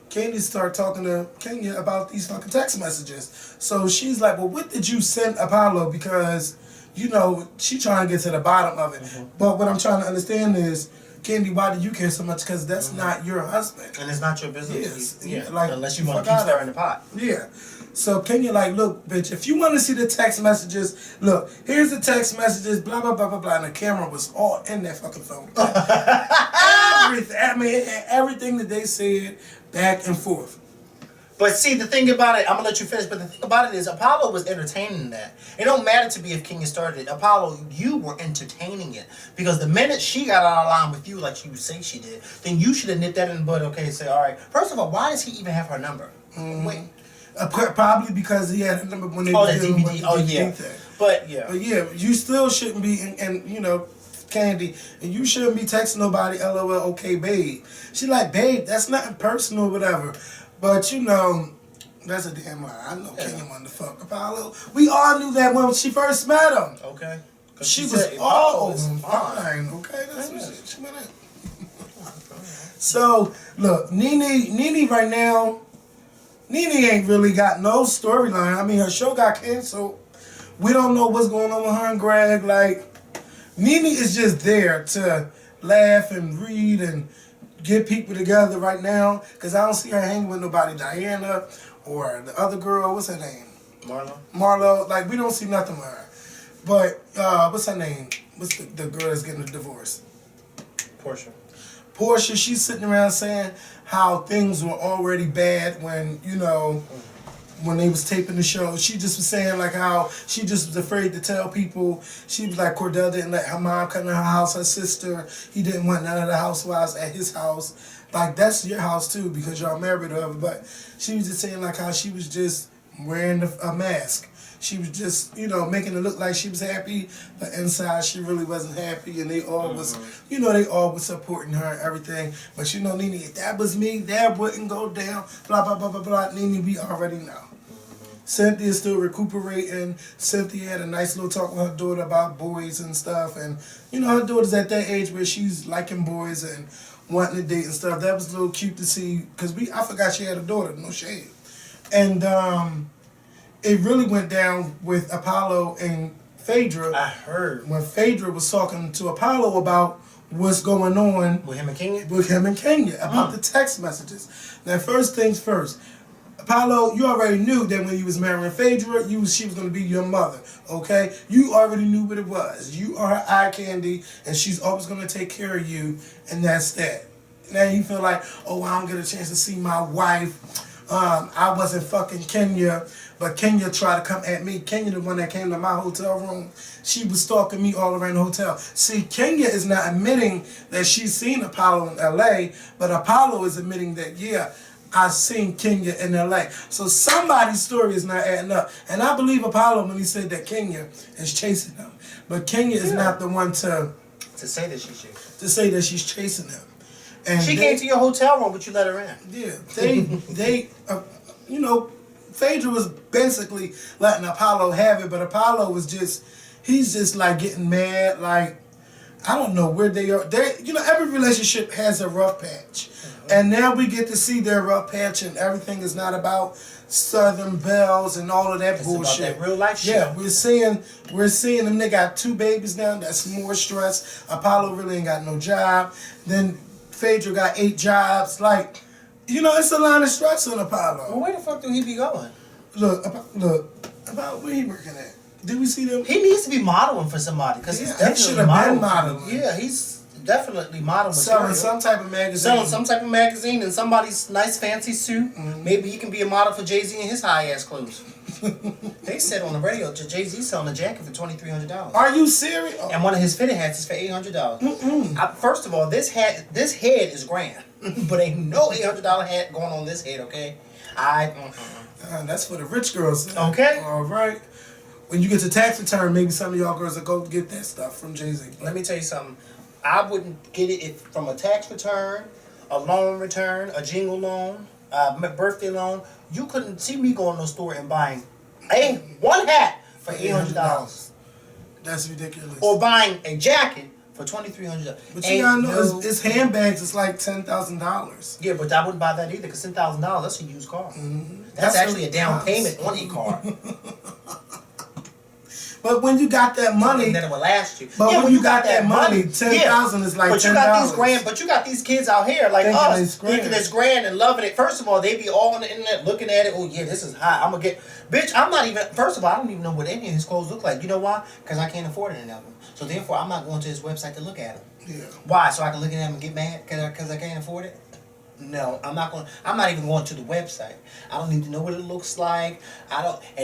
Candy start talking to Kenya about these fucking text messages. So she's like, well, what did you send Apollo? Because, you know, she trying to get to the bottom of it. But what I'm trying to understand is, Candy, why do you care so much? Because that's not your husband. And it's not your business. Yes. Yeah. Like, unless you want to keep stirring the pot. Yeah. So Kenya like, look, bitch, if you want to see the text messages, look, here's the text messages, blah, blah, blah, blah, blah. And the camera was all in that fucking phone. Everything. I mean, everything that they said back and forth. But see, the thing about it, I'm gonna let you finish. But the thing about it is, Apollo was entertaining that. It don't matter to me if Kenya started it. Apollo, you were entertaining it because the minute she got out of line with you, like you say she did, then you should have nipped that in the bud. Okay, say all right. First of all, why does he even have her number? Wait. Probably because he had a number when they Oh, were the dealing DVD. with the Oh, DVD yeah. thing. But yeah. But yeah, you still shouldn't be, and you know, Candy, and you shouldn't be texting nobody, LOL, okay, babe. She like, babe, that's nothing personal, whatever. But you know, that's a damn lie. I know Kenya wanted to fuck Apollo. We all knew that when she first met him. Okay. She was all over him. Fine, okay, that's what she went in. So look, Nene right now, Nene ain't really got no storyline. I mean, her show got canceled. We don't know what's going on with her and Greg. Like, Nene is just there to laugh and read and get people together right now. Because I don't see her hanging with nobody. Diana or the other girl, what's her name? Marlo. Like, we don't see nothing with her. But, what's her name? What's the girl that's getting a divorce? Portia, she's sitting around saying how things were already bad when, you know, when they was taping the show. She just was saying like how she just was afraid to tell people. She was like, Cordell didn't let her mom come to her house, her sister. He didn't want none of the housewives at his house. Like, that's your house too because y'all married or whatever. But she was just saying like how she was just wearing a mask. She was just, you know, making it look like she was happy, but inside she really wasn't happy, and they all was, you know, they all was supporting her and everything. But you know, Nene, if that was me, that wouldn't go down, blah, blah, blah, blah, blah. Nene, we already know. Cynthia's still recuperating. Cynthia had a nice little talk with her daughter about boys and stuff, and, you know, her daughter's at that age where she's liking boys and wanting to date and stuff. That was a little cute to see, because I forgot she had a daughter, no shade. And, it really went down with Apollo and Phaedra. I heard. When Phaedra was talking to Apollo about what's going on With him and Kenya? With him and Kenya, about the text messages. Now, first things first. Apollo, you already knew that when you was marrying Phaedra, she was going to be your mother, okay? You already knew what it was. You are her eye candy, and she's always going to take care of you, and that's that. Now you feel like, oh, I don't get a chance to see my wife. I wasn't fucking Kenya, but Kenya tried to come at me. Kenya, the one that came to my hotel room, she was stalking me all around the hotel. See, Kenya is not admitting that she's seen Apollo in L.A., but Apollo is admitting that, yeah, I've seen Kenya in L.A. So somebody's story is not adding up. And I believe Apollo when he said that Kenya is chasing him. But Kenya is not the one to say that she's chasing. To say that she's chasing him. And she came to your hotel room, but you let her in. Yeah, they you know, Phaedra was basically letting Apollo have it, but Apollo was he's just like getting mad, like, I don't know where they are. You know, every relationship has a rough patch. And now we get to see their rough patch and everything is not about Southern Bells and all of that bullshit. About that real life shit. Yeah, we're seeing them. They got 2 babies now. That's more stress. Apollo really ain't got no job. Then Phaedra got 8 jobs. Like, you know, it's a lot of stress on Apollo. Well, where the fuck do he be going? Look, about where he working at? Did we see them? He needs to be modeling for somebody because he's definitely modeling. Yeah, he's definitely modeling. Selling some type of magazine. Selling some type of magazine in somebody's nice fancy suit. Maybe he can be a model for Jay-Z in his high ass clothes. They said on the radio, Jay-Z selling a jacket for $2,300. Are you serious? And one of his fitted hats is for $800. First of all, this head is grand, but ain't no $800 hat going on this head. Okay, that's for the rich girls. Okay, all right. When you get to tax return, maybe some of y'all girls will go get that stuff from Jay-Z. Let me tell you something. I wouldn't get it from a tax return, a loan return, a jingle loan, a birthday loan. You couldn't see me going to the store and buying one hat for $800. That's ridiculous. Or buying a jacket for $2,300. But you gotta know, it's handbags. It's like $10,000. Yeah, but I wouldn't buy that either because $10,000, that's a used car. That's actually a down payment on a car. But when you got that money, then it will last you. But when you got that money, $10,000 is like $10. But you got these but you got these kids out here like us thinking it's grand and loving it. First of all, they be all on the internet looking at it. Oh yeah, this is hot. I'm gonna get. Bitch, I'm not even. First of all, I don't even know what any of his clothes look like. You know why? Because I can't afford any of them. So therefore, I'm not going to his website to look at them. Yeah. Why? So I can look at them and get mad because I can't afford it. No, I'm not even going to the website. I don't need to know what it looks like.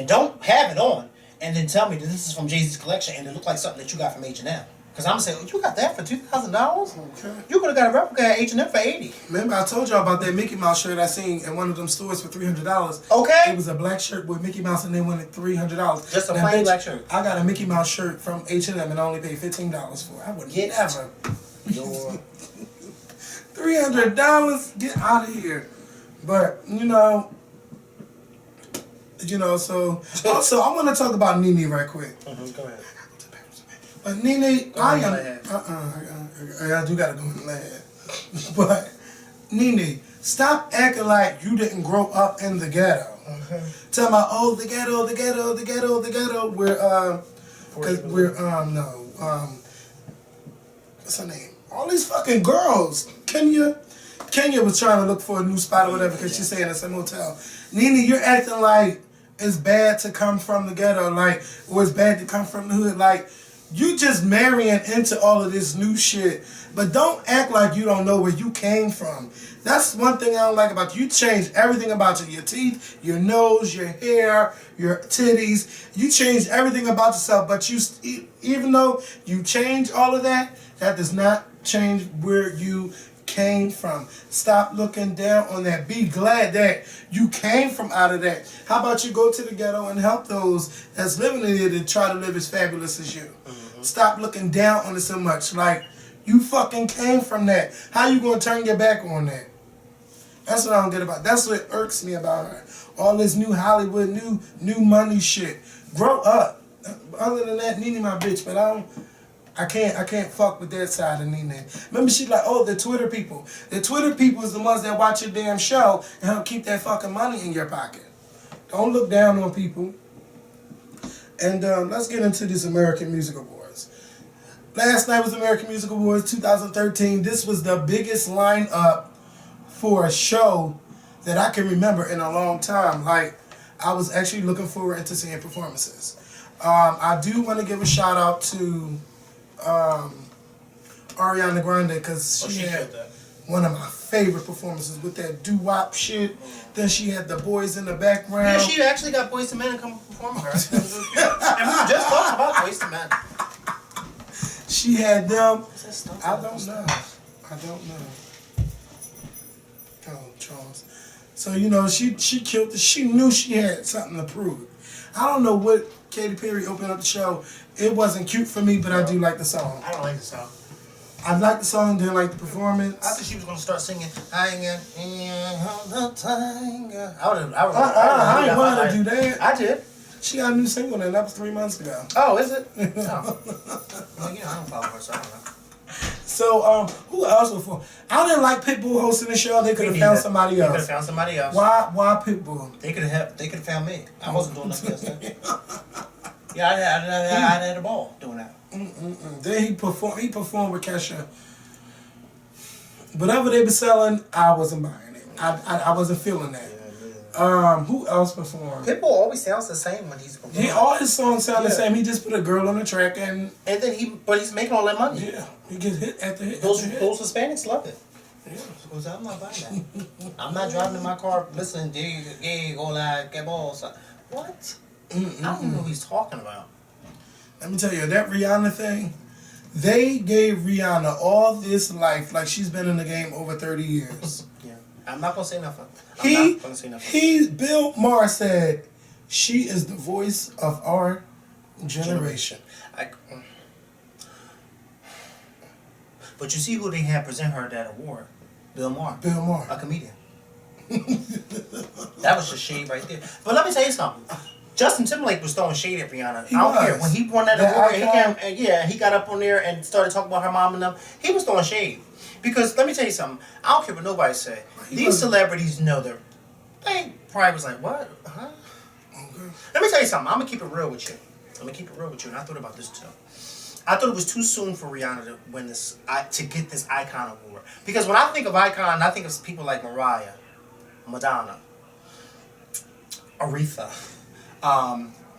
Don't have it on and then tell me that this is from Jay-Z's collection and it looks like something that you got from H&M. Because I'm saying, you got that for $2,000? Okay. You could have got a replica at H&M for $80. Remember, I told y'all about that Mickey Mouse shirt I seen in one of them stores for $300. Okay. It was a black shirt with Mickey Mouse, and they wanted $300. Just a Now, plain bitch, black shirt. I got a Mickey Mouse shirt from H&M and I only paid $15 for it. I would Get never. Your $300? Get out of here. But so also I want to talk about Nene right quick. Go ahead. But Nene, I do gotta go in the lab. But Nene, stop acting like you didn't grow up in the ghetto. Talking about the ghetto. What's her name? All these fucking girls. Kenya was trying to look for a new spot or whatever because she's staying in some hotel. Nene, you're acting like it's bad to come from the ghetto, or it's bad to come from the hood, you just marrying into all of this new shit, but don't act like you don't know where you came from. That's one thing I don't like about you. You changed everything about you. Your teeth, your nose, your hair, your titties. You changed everything about yourself, but even though you changed all of that, that does not change where you came from. Stop looking down on that. Be glad that you came from out of that. How about you go to the ghetto and help those that's living in it and try to live as fabulous as you. Stop looking down on it so much. You fucking came from that. How you gonna turn your back on that? That's what I don't get about. That's what irks me about her. All this new Hollywood, new money shit. Grow up. Other than that, Nene my bitch, but I can't fuck with that side of Nene. Remember, she's like, the Twitter people. The Twitter people is the ones that watch your damn show and help keep that fucking money in your pocket. Don't look down on people. And let's get into this American Music Awards. Last night was American Music Awards 2013. This was the biggest lineup for a show that I can remember in a long time. I was actually looking forward to seeing performances. I do want to give a shout out to Ariana Grande because she had one of my favorite performances with that doo-wop shit. Then she had the boys in the background. Yeah, she actually got Boyz II Men to come perform with her. And we were just talking about Boyz II Men. She had them. I don't know. Oh, Charles. So she killed it. She knew she had something to prove. I don't know what Katy Perry opened up the show. It wasn't cute for me, but I do like the song. I don't like the song. I like the song, didn't like the performance. I thought she was gonna start singing. I ain't want to do that. I did. She got a new single and that was 3 months ago. Oh, is it? Oh. Well, I don't follow her, so I don't know. So, who else was for? I didn't like Pitbull hosting the show. They could have found somebody else. They could have found somebody else. Why Pitbull? They could have found me. I wasn't doing nothing yesterday. Yeah, I had a ball doing that. Then he performed with Kesha. Whatever they were selling, I wasn't buying it. I wasn't feeling that. Who else performed? Pitbull always sounds the same when he's performing. Yeah, all his songs sound the same. He just put a girl on the track and then he's making all that money. Yeah, he gets hit after hit. Those Hispanics love it. Yeah. Because I'm not buying that. I'm not driving in my car listening to go like get balls. What? I don't even know what he's talking about. Let me tell you, that Rihanna thing, they gave Rihanna all this life like she's been in the game over 30 years. Yeah. I'm not going to say nothing. Bill Maher said, she is the voice of our generation. But you see who they had present her that award? Bill Maher. Bill Maher. A comedian. That was just shade right there. But let me tell you something. Justin Timberlake was throwing shade at Rihanna. I don't care. When he won that award, he got up on there and started talking about her mom and them. He was throwing shade. Because let me tell you something. I don't care what nobody say. These celebrities know them. They probably was like, what? Huh? Okay. Let me tell you something. I'm going to keep it real with you. And I thought about this too. I thought it was too soon for Rihanna to win this, to get this Icon Award. Because when I think of Icon, I think of people like Mariah, Madonna, Aretha.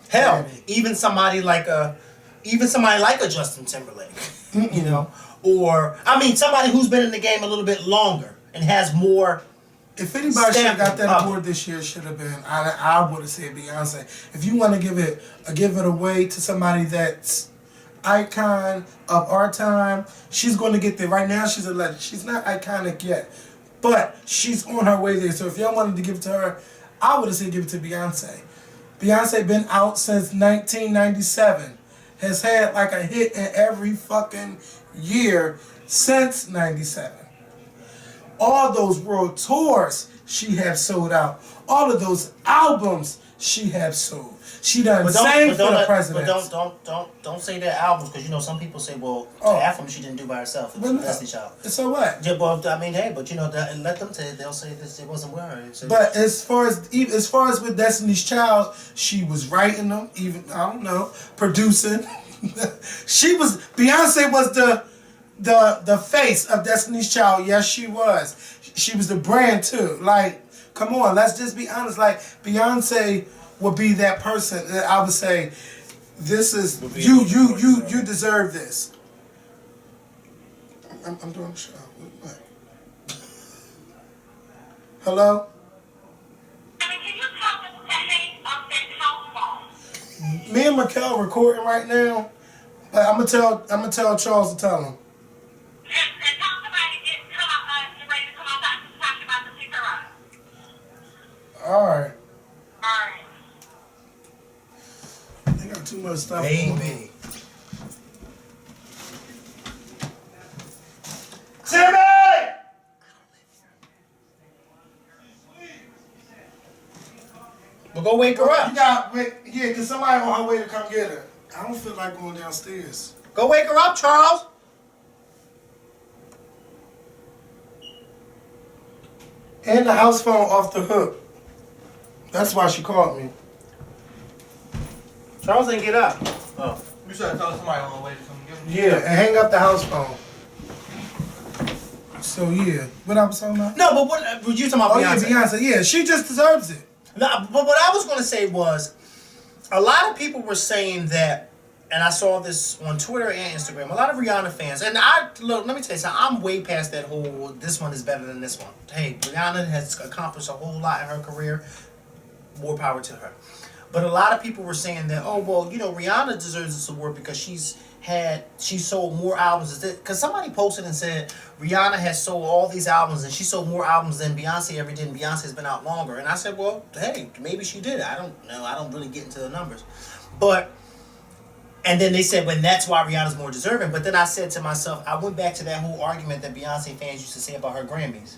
Hell, even somebody like a Justin Timberlake, you know, or somebody who's been in the game a little bit longer and has more. If anybody should have got that Stamp. award this year, it should have been. I would have said Beyonce. If you want to give it away to somebody that's icon of our time, she's going to get there. Right now, she's a legend. She's not iconic yet, but she's on her way there. So if y'all wanted to give it to her, I would have said give it to Beyonce. Beyonce been out since 1997. Has had like a hit in every fucking year since 97. All those world tours she have sold out. All of those albums she have sold. She done sang for the president. But don't say that albums, because you know some people say, well, half of them she didn't do by herself. It was Destiny Child. So what? Yeah, well, I mean, hey, but you know, let them say it. They'll say this. It wasn't with her. But as far as with Destiny's Child, she was writing them. Even I don't know, producing. Beyonce was the face of Destiny's Child. Yes, she was. She was the brand too. Like, come on, let's just be honest. Like, Beyonce would be that person that I would say, this is you deserve this. I'm doing the show. What? Hello? Can you talk to the name of that house phone? Me and Mikkel recording right now. I'm gonna tell Charles to tell him. And tell somebody to come out, get ready to come outside to talk about the pick her up. All right. Alright. They got too much stuff. Baby. Timmy! Well, go wake her up. You got yeah, cause somebody on her way to come get her. I don't feel like going downstairs. Go wake her up, Charles. And the house phone off the hook. That's why she called me. Charles didn't get up. Oh. You should have told somebody on the way to come get him. Yeah, and hang up the house phone. So yeah, what I was talking about? No, but what you talking about? Oh Beyonce? yeah, Beyonce. Yeah, she just deserves it. No, but what I was going to say was, a lot of people were saying that, and I saw this on Twitter and Instagram, a lot of Rihanna fans, and look, let me tell you something, I'm way past that whole, this one is better than this one. Hey, Rihanna has accomplished a whole lot in her career, more power to her. But a lot of people were saying that, oh, well, you know, Rihanna deserves this award because she sold more albums. Because somebody posted and said Rihanna has sold all these albums and she sold more albums than Beyonce ever did, and Beyonce's been out longer. And I said, well, hey, maybe she did. I don't know. I don't really get into the numbers. And then they said, well, that's why Rihanna's more deserving. But then I said to myself, I went back to that whole argument that Beyonce fans used to say about her Grammys.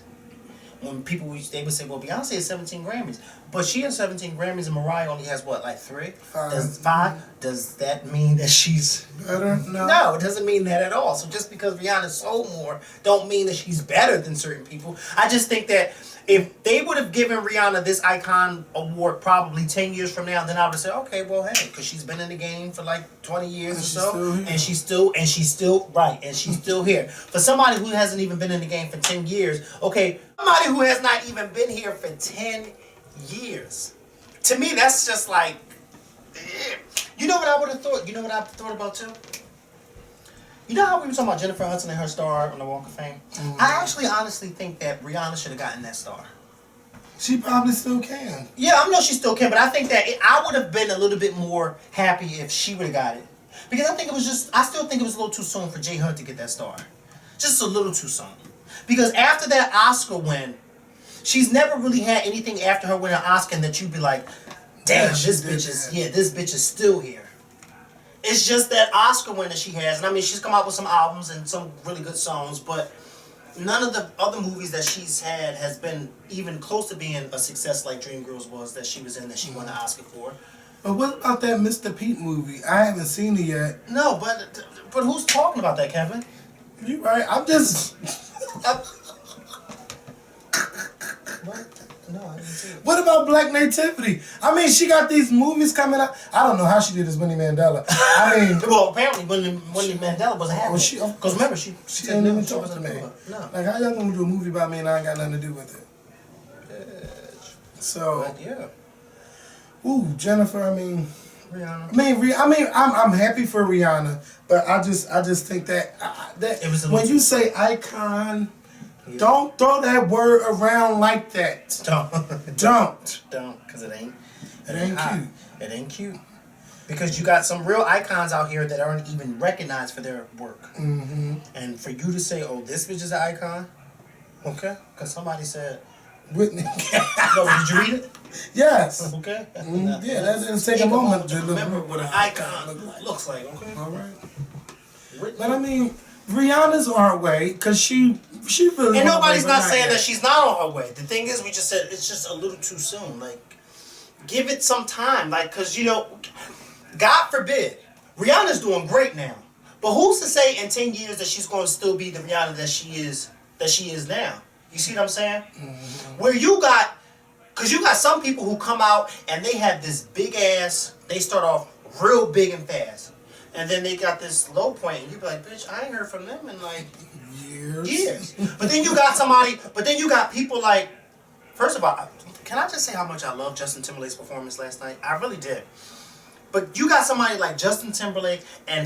When people, they would say, well, Beyonce has 17 Grammys. But she has 17 Grammys and Mariah only has, what, like 3? 5. 5? Does that mean that she's Better? No. No, it doesn't mean that at all. So just because Rihanna sold more don't mean that she's better than certain people. I just think that if they would have given Rihanna this Icon Award probably 10 years from now, then I would have said, okay, well, hey, because she's been in the game for like 20 years or so, and she's still here. For somebody who hasn't even been in the game for 10 years, okay, somebody who has not even been here for 10 years, to me, that's just like, you know what I would have thought? You know what I thought about too? You know how we were talking about Jennifer Hudson and her star on the Walk of Fame? Mm-hmm. I actually honestly think that Rihanna should have gotten that star. She probably still can. Yeah, I know she still can, but I think that I would have been a little bit more happy if she would have got it. Because I still think it was a little too soon for J. Hunt to get that star. Just a little too soon. Because after that Oscar win, she's never really had anything after her winning an Oscar that you'd be like, damn, this bitch is still here. It's just that Oscar win that she has. And I mean, she's come out with some albums and some really good songs, but none of the other movies that she's had has been even close to being a success like Dreamgirls was that she was in, that she won the Oscar for. But what about that Mr. Pete movie? I haven't seen it yet. No, but who's talking about that, Kevin? You right. I'm just... What? No, I didn't see it. What about Black Nativity? I mean, she got these movies coming out. I don't know how she did as Winnie Mandela. I mean... Well, apparently Winnie Mandela wasn't happening. Well, because remember, she didn't even talk to me. No. Like, how y'all gonna do a movie about me and I ain't got nothing to do with it? So... But yeah. Ooh, Jennifer, I mean... Rihanna. I'm happy for Rihanna, but I just think that It was when you say icon, Yeah. Don't throw that word around like that. Don't. Don't, because it ain't It ain't cute. It ain't cute. Because you got some real icons out here that aren't even recognized for their work. Mm-hmm. And for you to say, oh, this bitch is an icon, okay? Because somebody said, Whitney. no, did you read it? Yes. Okay. Yeah, that didn't take a moment to remember look what an icon looks like, okay? All right. Whitney. But I mean, Rihanna's on her way because she really. And on her nobody's way, but not saying yet. that she's not on her way. The thing is, we just said it's just a little too soon. Like, give it some time. Like, because, you know, God forbid, Rihanna's doing great now. But who's to say in 10 years that she's going to still be the Rihanna that she is now? You see what I'm saying? Mm-hmm. Where you got, because you got some people who come out and they have this big ass, they start off real big and fast. And then they got this low point and you be like, bitch, I ain't heard from them in like years. But then you got people like, first of all, can I just say how much I love Justin Timberlake's performance last night? I really did. But you got somebody like Justin Timberlake and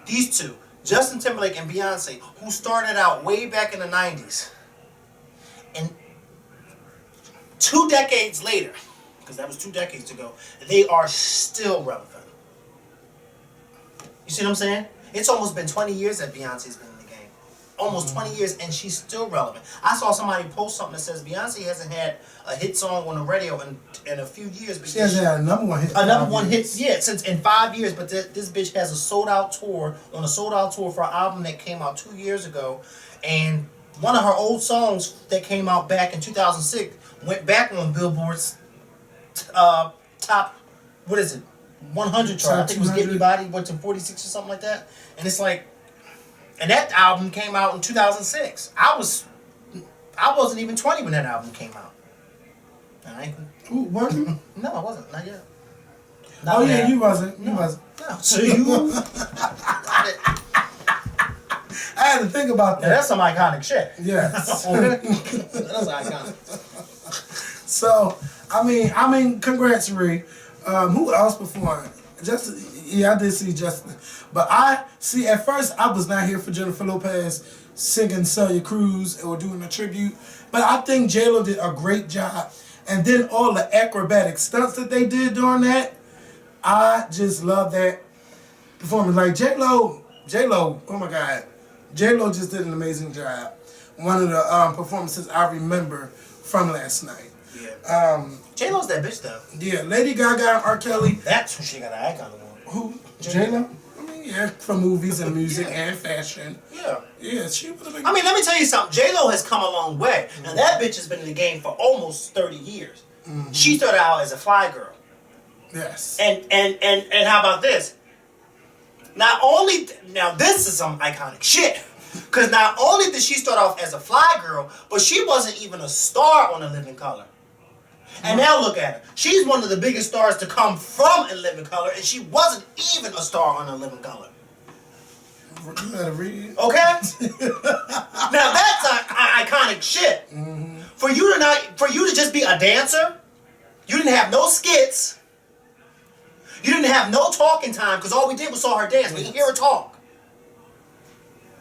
these two, Justin Timberlake and Beyonce, who started out way back in the 90s. And 2 decades later, because that was 2 decades ago, they are still relevant. You see what I'm saying? It's almost been 20 years that Beyonce's been in the game. Almost 20 years, and she's still relevant. I saw somebody post something that says Beyonce hasn't had a hit song on the radio in a few years. She hasn't had a number one hit. A number one hit, yeah, since in 5 years. But this bitch has a sold out tour for an album that came out 2 years ago, and one of her old songs that came out back in 2006 went back on Billboard's top, what is it, 100 chart. I think it was Get Me Body, went to 46 or something like that. And it's like, and that album came out in 2006. I wasn't even 20 when that album came out. Ooh, were you? No, I wasn't. Not yet. Oh yeah, you wasn't. You wasn't. No. So you. I had to think about that. Yeah, that's some iconic shit. Yes. That's iconic. So I mean, congrats, Ree. Who else performed? Justin. Yeah, I did see Justin, but at first I was not here for Jennifer Lopez singing Celia Cruz or doing a tribute, but I think J-Lo did a great job, and then all the acrobatic stunts that they did during that, I just love that performance. Like J-Lo, oh my God, J-Lo just did an amazing job. One of the performances I remember from last night. Yeah. J-Lo's that bitch though. Yeah, Lady Gaga and R. Kelly. That's who she got an icon on. Who? J-Lo? I mean, yeah, for movies and music and fashion. Yeah. Yeah, she would have been. I mean, let me tell you something. J-Lo has come a long way. Now that bitch has been in the game for almost 30 years. Mm-hmm. She started out as a fly girl. Yes. And how about this? Now this is some iconic shit. Because not only did she start off as a fly girl, but she wasn't even a star on A Living Color. And now look at her. She's one of the biggest stars to come from A Living Color, and she wasn't even a star on A Living Color. You better read. Okay? Now that's iconic shit. Mm-hmm. For you to just be a dancer, you didn't have no skits, you didn't have no talking time, because all we did was saw her dance. We didn't hear her talk.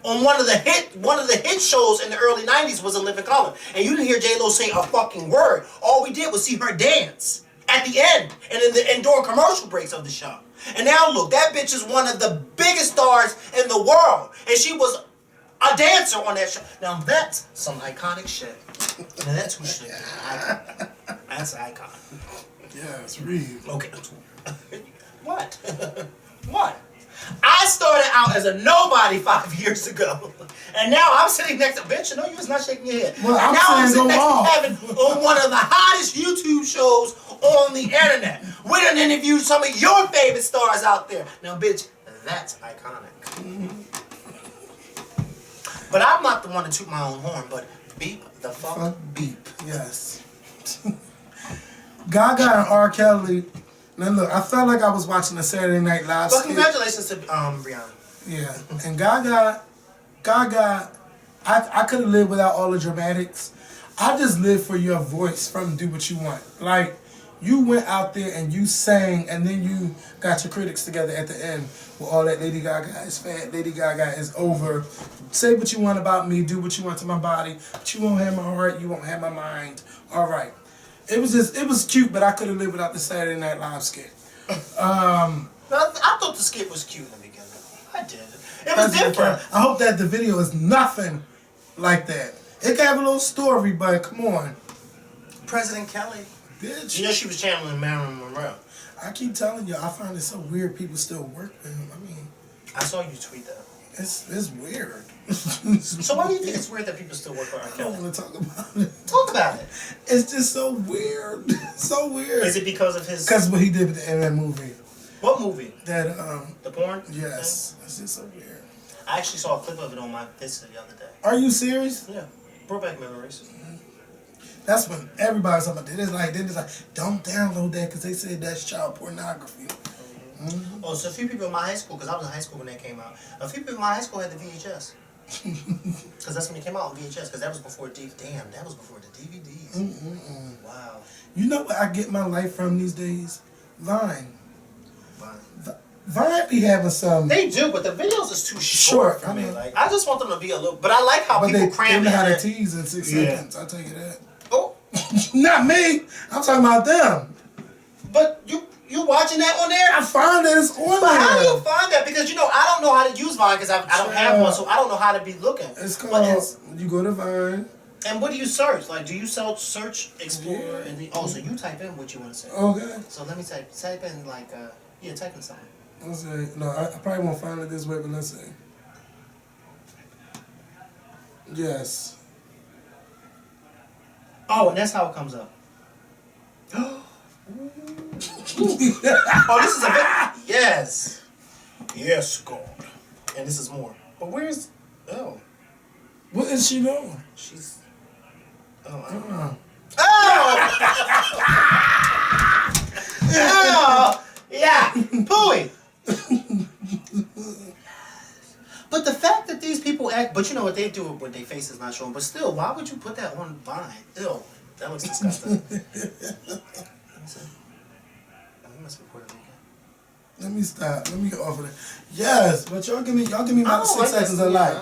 On one of the hit shows in the early 90s was A Living Color. And you didn't hear J-Lo say a fucking word. All we did was see her dance at the end and during commercial breaks of the show. And now look, that bitch is one of the biggest stars in the world. And she was a dancer on that show. Now that's some iconic shit. Now that's who she is. That's an icon. Yes, read. Okay. What? What? I started out as a nobody 5 years ago, and now I'm sitting next to bitch. No, you was not shaking your head. Well, and now I'm sitting next to Kevin on one of the hottest YouTube shows on the internet. We done interviewed some of your favorite stars out there. Now, bitch, that's iconic. But I'm not the one to toot my own horn. But beep the fuck beep. Yes. Gaga and R. Kelly. Now look, I felt like I was watching a Saturday Night Live. But congratulations to Rihanna. Yeah, and Gaga, I could have lived without all the dramatics. I just live for your voice from Do What You Want. Like, You went out there and you sang, and then you got your critics together at the end with all that Lady Gaga is fat, Lady Gaga is over. Say what you want about me, do what you want to my body, but you won't have my heart, you won't have my mind. All right. It was cute, but I could have lived without the Saturday Night Live skit. I thought the skit was cute in the beginning. I did. It was different. I hope that the video is nothing like that. It can have a little story, but come on. President Kelly. Bitch. You know she was channeling Marilyn Monroe. I keep telling you, I find it so weird people still work with him. I mean, I saw you tweet that. it's weird. So why do you think it's weird that people still work with R. I Kelly? don't want to talk about it. Talk about it. It's just so weird. So weird. Is it because of his... Because what he did with the that movie. What movie? That, The porn? yes. It's just so weird. I actually saw a clip of it on my Vista the other day. Are you serious? Yeah. Brought back memories. That's when everybody's talking about it. It's like, don't download that because they said that's child pornography. Mm-hmm. Oh, so a few people in my high school, because I was in high school when that came out, a few people in my high school had the VHS. Because that's when it came out on VHS, because that was before that was before the DVDs. Mm-mm-mm. Wow. You know what I get my life from these days? Vine. Vine. Vine be having some... They do, but the videos is too short for me. Like, I just want them to be a little... But I like how but people they cram know how to it. tease in 6 Yeah. seconds. I'll tell you that. Oh, Not me. I'm talking about them. but you watching that on there? I find that it's on But there. how do you find that? Because, you know, I don't know how to use Vine because I don't have one, so I don't know how to be looking. It's But called... You go to Vine. and what do you search? Like, do you search, explore, Yeah. and so you type in what you want to say. Okay. So let me type in, like, type in something. Let's see. No, I probably won't find it this way, but let's see. Yes. Oh, and that's how it comes up. Oh, this is a bit. Yes. Yes, God. And this is more. But where's... Oh. What is she doing? She's... Oh, I don't know. Uh-uh. Oh! Oh! Yeah! Pooey! But the fact that these people act... But you know what they do when their face is not showing. But still, why would you put that on Vine? Ew. That looks disgusting. Let me stop. Let me get off of that. Yes, but y'all give me about 6 seconds of life.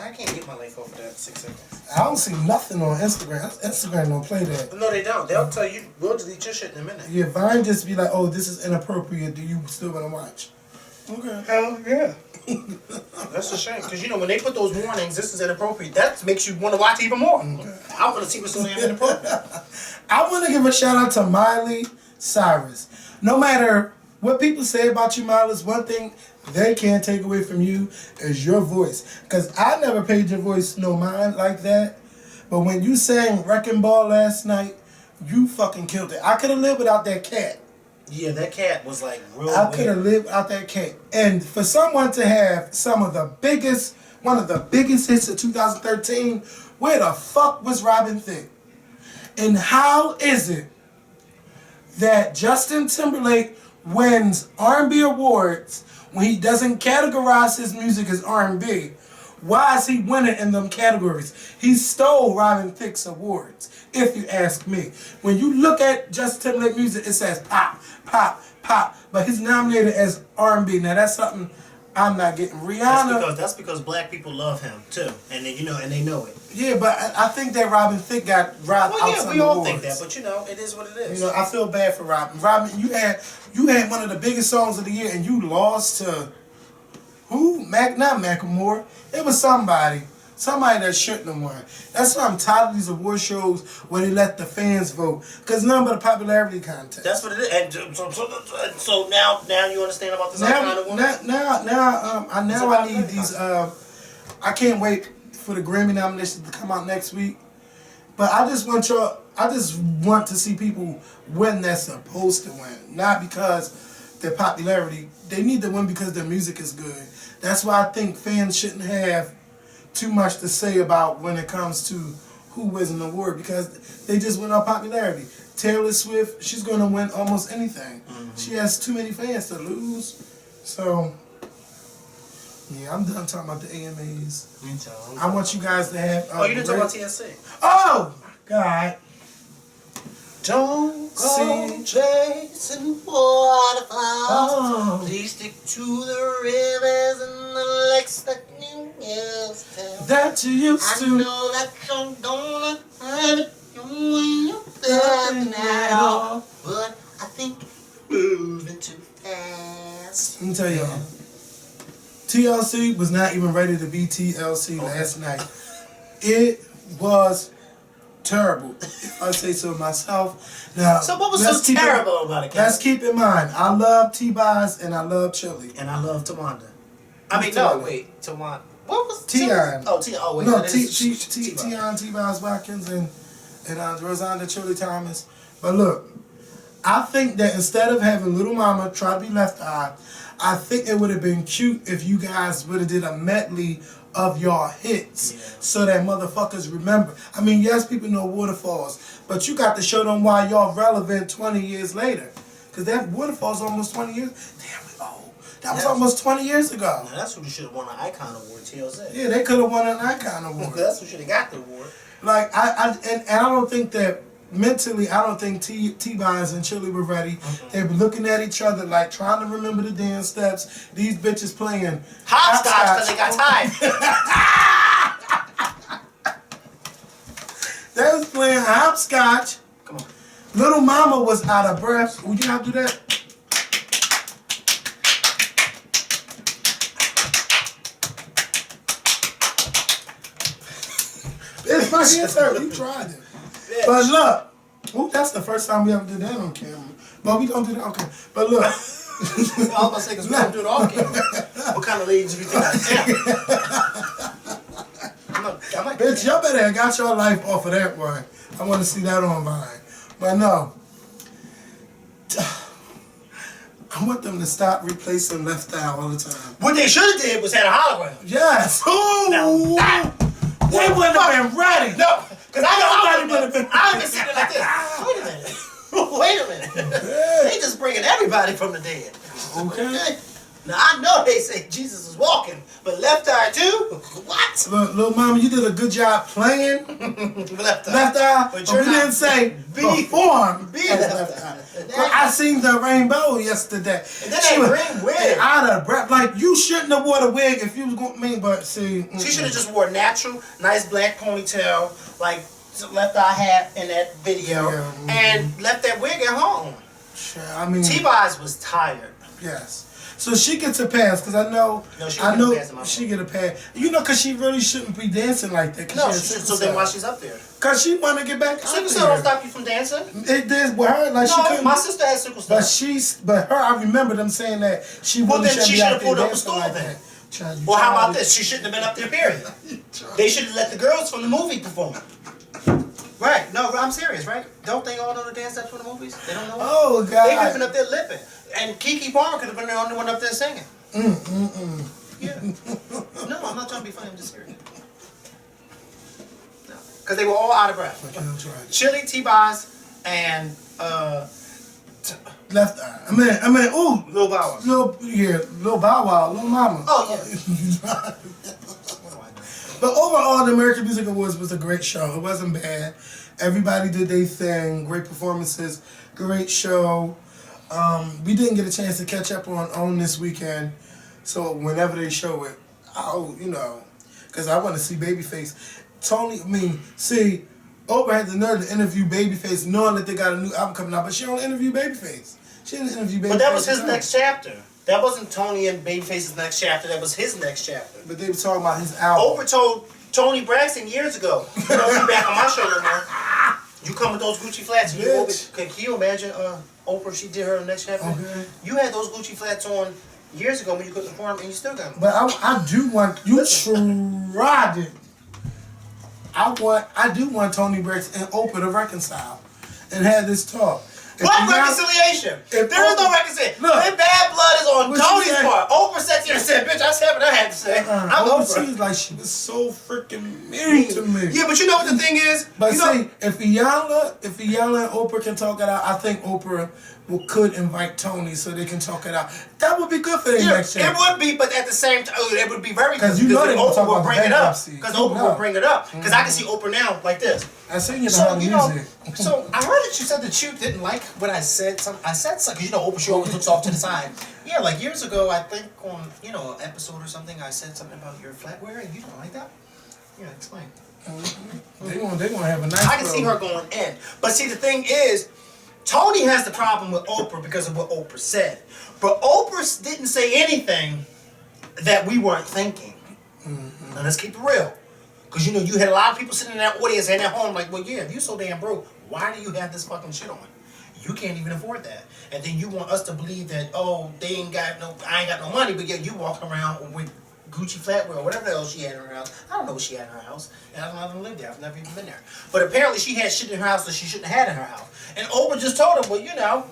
I can't get my life off of that 6 seconds. I don't see nothing on Instagram. Instagram don't play that. No, they don't. They'll tell you, we'll delete your shit in a minute. Yeah, Vine just be like, oh, this is inappropriate. Do you still want to watch? Okay. Hell yeah. That's a shame. Because, you know, when they put those warnings, this is inappropriate, that makes you want to watch even more. Okay. I want to see what's so damn inappropriate. I want to give a shout out to Miley Cyrus. No matter what people say about you, Miley, one thing they can't take away from you is your voice. Because I never paid your voice no mind like that. But when you sang Wrecking Ball last night, you fucking killed it. I could have lived without that cat. Yeah, that cat was like real I could have lived without that cat. And for someone to have one of the biggest hits of 2013, where the fuck was Robin Thicke? And how is it that Justin Timberlake wins R&B awards when he doesn't categorize his music as R&B? Why is he winning in them categories? He stole Robin Thicke's awards, if you ask me. When you look at Justin Timberlake music, it says pop, pop, pop, but he's nominated as R&B. Now that's something I'm not getting. Rihanna. That's because black people love him too, and they, and they know it. Yeah, but I think that Robin Thicke got robbed out some we all awards. think that, but it is what it is. You know, I feel bad for Robin. Robin, you had one of the biggest songs of the year, and you lost to who? Not Macklemore. It was somebody that shouldn't have won. That's why I'm tired of these award shows where they let the fans vote, because none but a popularity contest. That's what it is. And so now you understand about this kind of woman. Now I need these. I can't wait for the Grammy nominations to come out next week. But I just want to see people win that's supposed to win, not because their popularity. They need to win because their music is good. That's why I think fans shouldn't have too much to say about when it comes to who wins an award, because they just win on popularity. Taylor Swift, she's going to win almost anything. Mm-hmm. She has too many fans to lose. So, yeah, I'm done talking about the AMAs. Me too. I want you guys to have... you didn't talk about TSC. Oh, God. Don't Go chasing waterfalls. Please stick to the rivers and the lakes that you used to. That you used to. I know that you're gonna have it when you're there now. But I think you're moving too fast. Let me tell y'all. TLC was not even ready to be TLC last night. It was terrible, if I say so myself. Now, So what was so terrible about it, Let's Kevin? keep in mind, I love T-Boz and I love Chili. And I love Tawanda. I mean, Tawanda. no, wait, Tawanda. What was Tion. Oh, Tion. Oh, wait. No, that is T-Boz. Tion, T-Boz Watkins, and Rosanna Chili Thomas. But look, I think that instead of having Little Mama try to be Left Eye, I think it would have been cute if you guys would have did a medley of y'all hits so that motherfuckers remember. I mean, yes, people know Waterfalls, but you got to show them why y'all relevant 20 years later. Because that Waterfalls almost 20 years. Damn, we old. That was almost 20 years ago. Now, that's who should have won an Icon Award, TLC. Yeah, they could have won an Icon Award. That's who should have got the award. Like, and I don't think that mentally, I don't think T-Boz and Chili were ready. They were looking at each other like trying to remember the dance steps. These bitches playing Hopscotch because they got tired. They was playing hopscotch. Come on. Little Mama was out of breath. Would you have to do that? It's my hands hurt. You tried it. But look, ooh, that's the first time we ever did that on camera. But we don't do that on camera. But look. I was about to say, because we don't do it off camera. What kind of ladies do you think I am? Bitch, y'all better have got your life off of that one. I want to see that online. But no. I want them to stop replacing Left Eye all the time. What they should have did was had a hologram. Yes. Ooh. They wouldn't have been ready. No, because I Nobody would have been I've been sitting like this. Wait a minute. They just bringing everybody from the dead. Okay. Now I know they say Jesus is walking, but Left Eye too? What? Look, little mama, you did a good job playing Left Eye. Left Eye, but you're we not- didn't say perform be as Left Left Eye. Eye. I seen the rainbow yesterday. And then She that was green wig. out of breath. Like, you shouldn't have wore a wig if you was going to mean, but see. She should have just wore a natural, nice black ponytail, like Left Eye hat in that video, and left that wig at home. I mean, T-Boz was tired. yes. So she gets a pass because I know. No, she I don't know get a pass in my she get a pass. You know, because she really shouldn't be dancing like that. No, so then why she's up there? Because she want to get back Sickle out cell don't there. stop you from dancing. It did with her, like she No, couldn't. my sister has sickle cell. But her, I remember them saying that she Well, really then she shouldn't be should out have there pulled up a dancing stool like then. that. Well, how about this? She shouldn't have been up there, period. They should have let the girls from the movie perform. Right. No, I'm serious, right? Don't they all know the dance steps from the movies? They don't know? Oh, They could have God. been up there lipping. And Keke Palmer could have been the only one up there singing. Yeah. No, I'm not trying to be funny. I'm just serious. No. Because they were all out of breath. Okay, I'm trying. Chili, T-Boz, and Left Eye. I mean, ooh. Lil Bow Wow. Lil Bow Wow, Lil Mama. Oh, yeah. But overall, the American Music Awards was a great show. It wasn't bad. Everybody did their thing. Great performances. Great show. We didn't get a chance to catch up on this weekend. So whenever they show it, because I want to see Babyface. Oprah had the nerve to interview Babyface knowing that they got a new album coming out, but she don't interview Babyface. She didn't interview Babyface. But that was his next chapter. That wasn't Tony and Babyface's next chapter. That was his next chapter. But they were talking about his album. Oprah told Tony Braxton years ago, "You don't be back on my show no more. You come with those Gucci flats." Can you imagine Oprah if she did her next chapter? Okay. You had those Gucci flats on years ago when you couldn't perform, and you still got them. But I do want you tried it. I do want Tony Braxton and Oprah to reconcile and have this talk. What reconciliation? There is no reconciliation. Look, that bad blood is on what you Tony's say? part. Oprah sat there and said, "Bitch, I said what I had to say. I'm Oprah Oprah." seems like she was so freaking mean to me. Yeah, but you know what the thing is? But you know, see, if Iyanla and Oprah can talk it out, I think Oprah could invite Tony so they can talk it out. That would be good for their next It would be, but at the same time, it would be very good. Because you know they gonna talk Oprah will about bring the it up. bankruptcy. Because Oprah will bring it up. Because I can see Oprah now like this. I seen you So, behind the you know, music. so I heard that you said that you didn't like what I said. I said something, because you know Oprah, she always looks off to the side. Yeah, like years ago, I think on, you know, an episode or something, I said something about your flatware, and you don't like that? Yeah, explain. They gonna have a nice. I can see her going in. But see, the thing is, Tony has the problem with Oprah because of what Oprah said. But Oprah didn't say anything that we weren't thinking. Now let's keep it real. Because you know, you had a lot of people sitting in that audience and at home like, well, yeah, if you're so damn broke, why do you have this fucking shit on? You can't even afford that. And then you want us to believe that, oh, I ain't got no money, but yet you walk around with Gucci flatware or whatever else she had in her house. I don't know what she had in her house. And I don't live there. I've never even been there. But apparently she had shit in her house that she shouldn't have had in her house. And Oprah just told her, well, you know.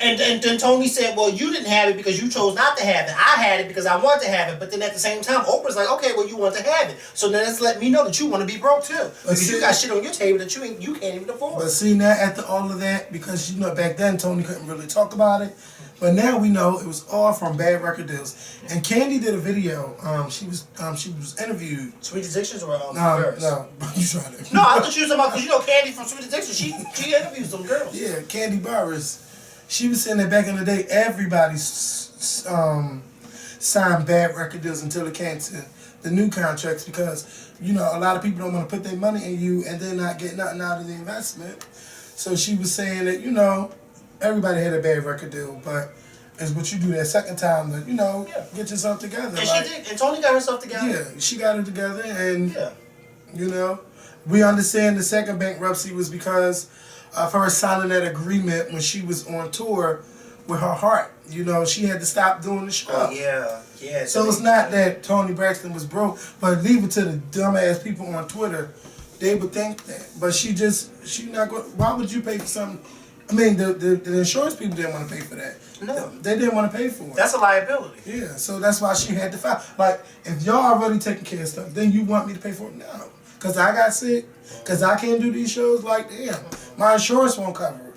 And then Tony said, well, you didn't have it because you chose not to have it. I had it because I wanted to have it. But then at the same time, Oprah's like, okay, well, you want to have it. So then that's let me know that you want to be broke too. Because you got shit on your table that you can't even afford. But see, now after all of that, because you know back then Tony couldn't really talk about it. But now we know it was all from bad record deals. And Candy did a video. She was interviewed. Sweet Addictions or Girls? No, you tried it. No, I thought you was talking about, because you know Candy from Sweet Addictions. She interviewed some girls. Yeah, Candy Burris. She was saying that back in the day, everybody signed bad record deals until it came to the new contracts, because you know a lot of people don't want to put their money in you and they're not getting nothing out of the investment. So she was saying that, you know, everybody had a bad record deal, but it's what you do that second time to, you know, get yourself together. And like, she did. And Tony got herself together. Yeah, she got it together, and Yeah. you know, we understand the second bankruptcy was because of her signing that agreement when she was on tour with her heart. You know, she had to stop doing the show. Oh, yeah. So it's not that Toni Braxton was broke, but leave it to the dumbass people on Twitter. They would think that. But she not going. Why would you pay for something? I mean, the insurance people didn't want to pay for that. No. They didn't want to pay for it. That's a liability. Yeah, so that's why she had to file. Like, if y'all are really taking care of stuff, then you want me to pay for it? No. Because I got sick? Because I can't do these shows? Like, damn, my insurance won't cover it.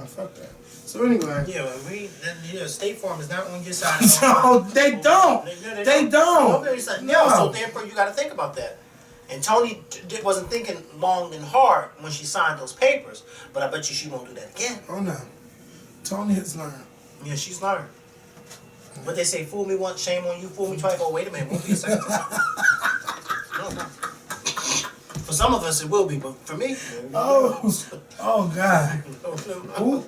Fuck that. So anyway. Yeah, State Farm is not on your side. No, they don't. They don't. No, so therefore you got to think about that. And Toni wasn't thinking long and hard when she signed those papers, but I bet you she won't do that again. Oh no, Toni has learned. Yeah, she's learned. But they say, fool me once, shame on you, fool me twice. Oh, wait a minute, won't be a second time. No. For some of us it will be, but for me... Oh God. No. Ooh,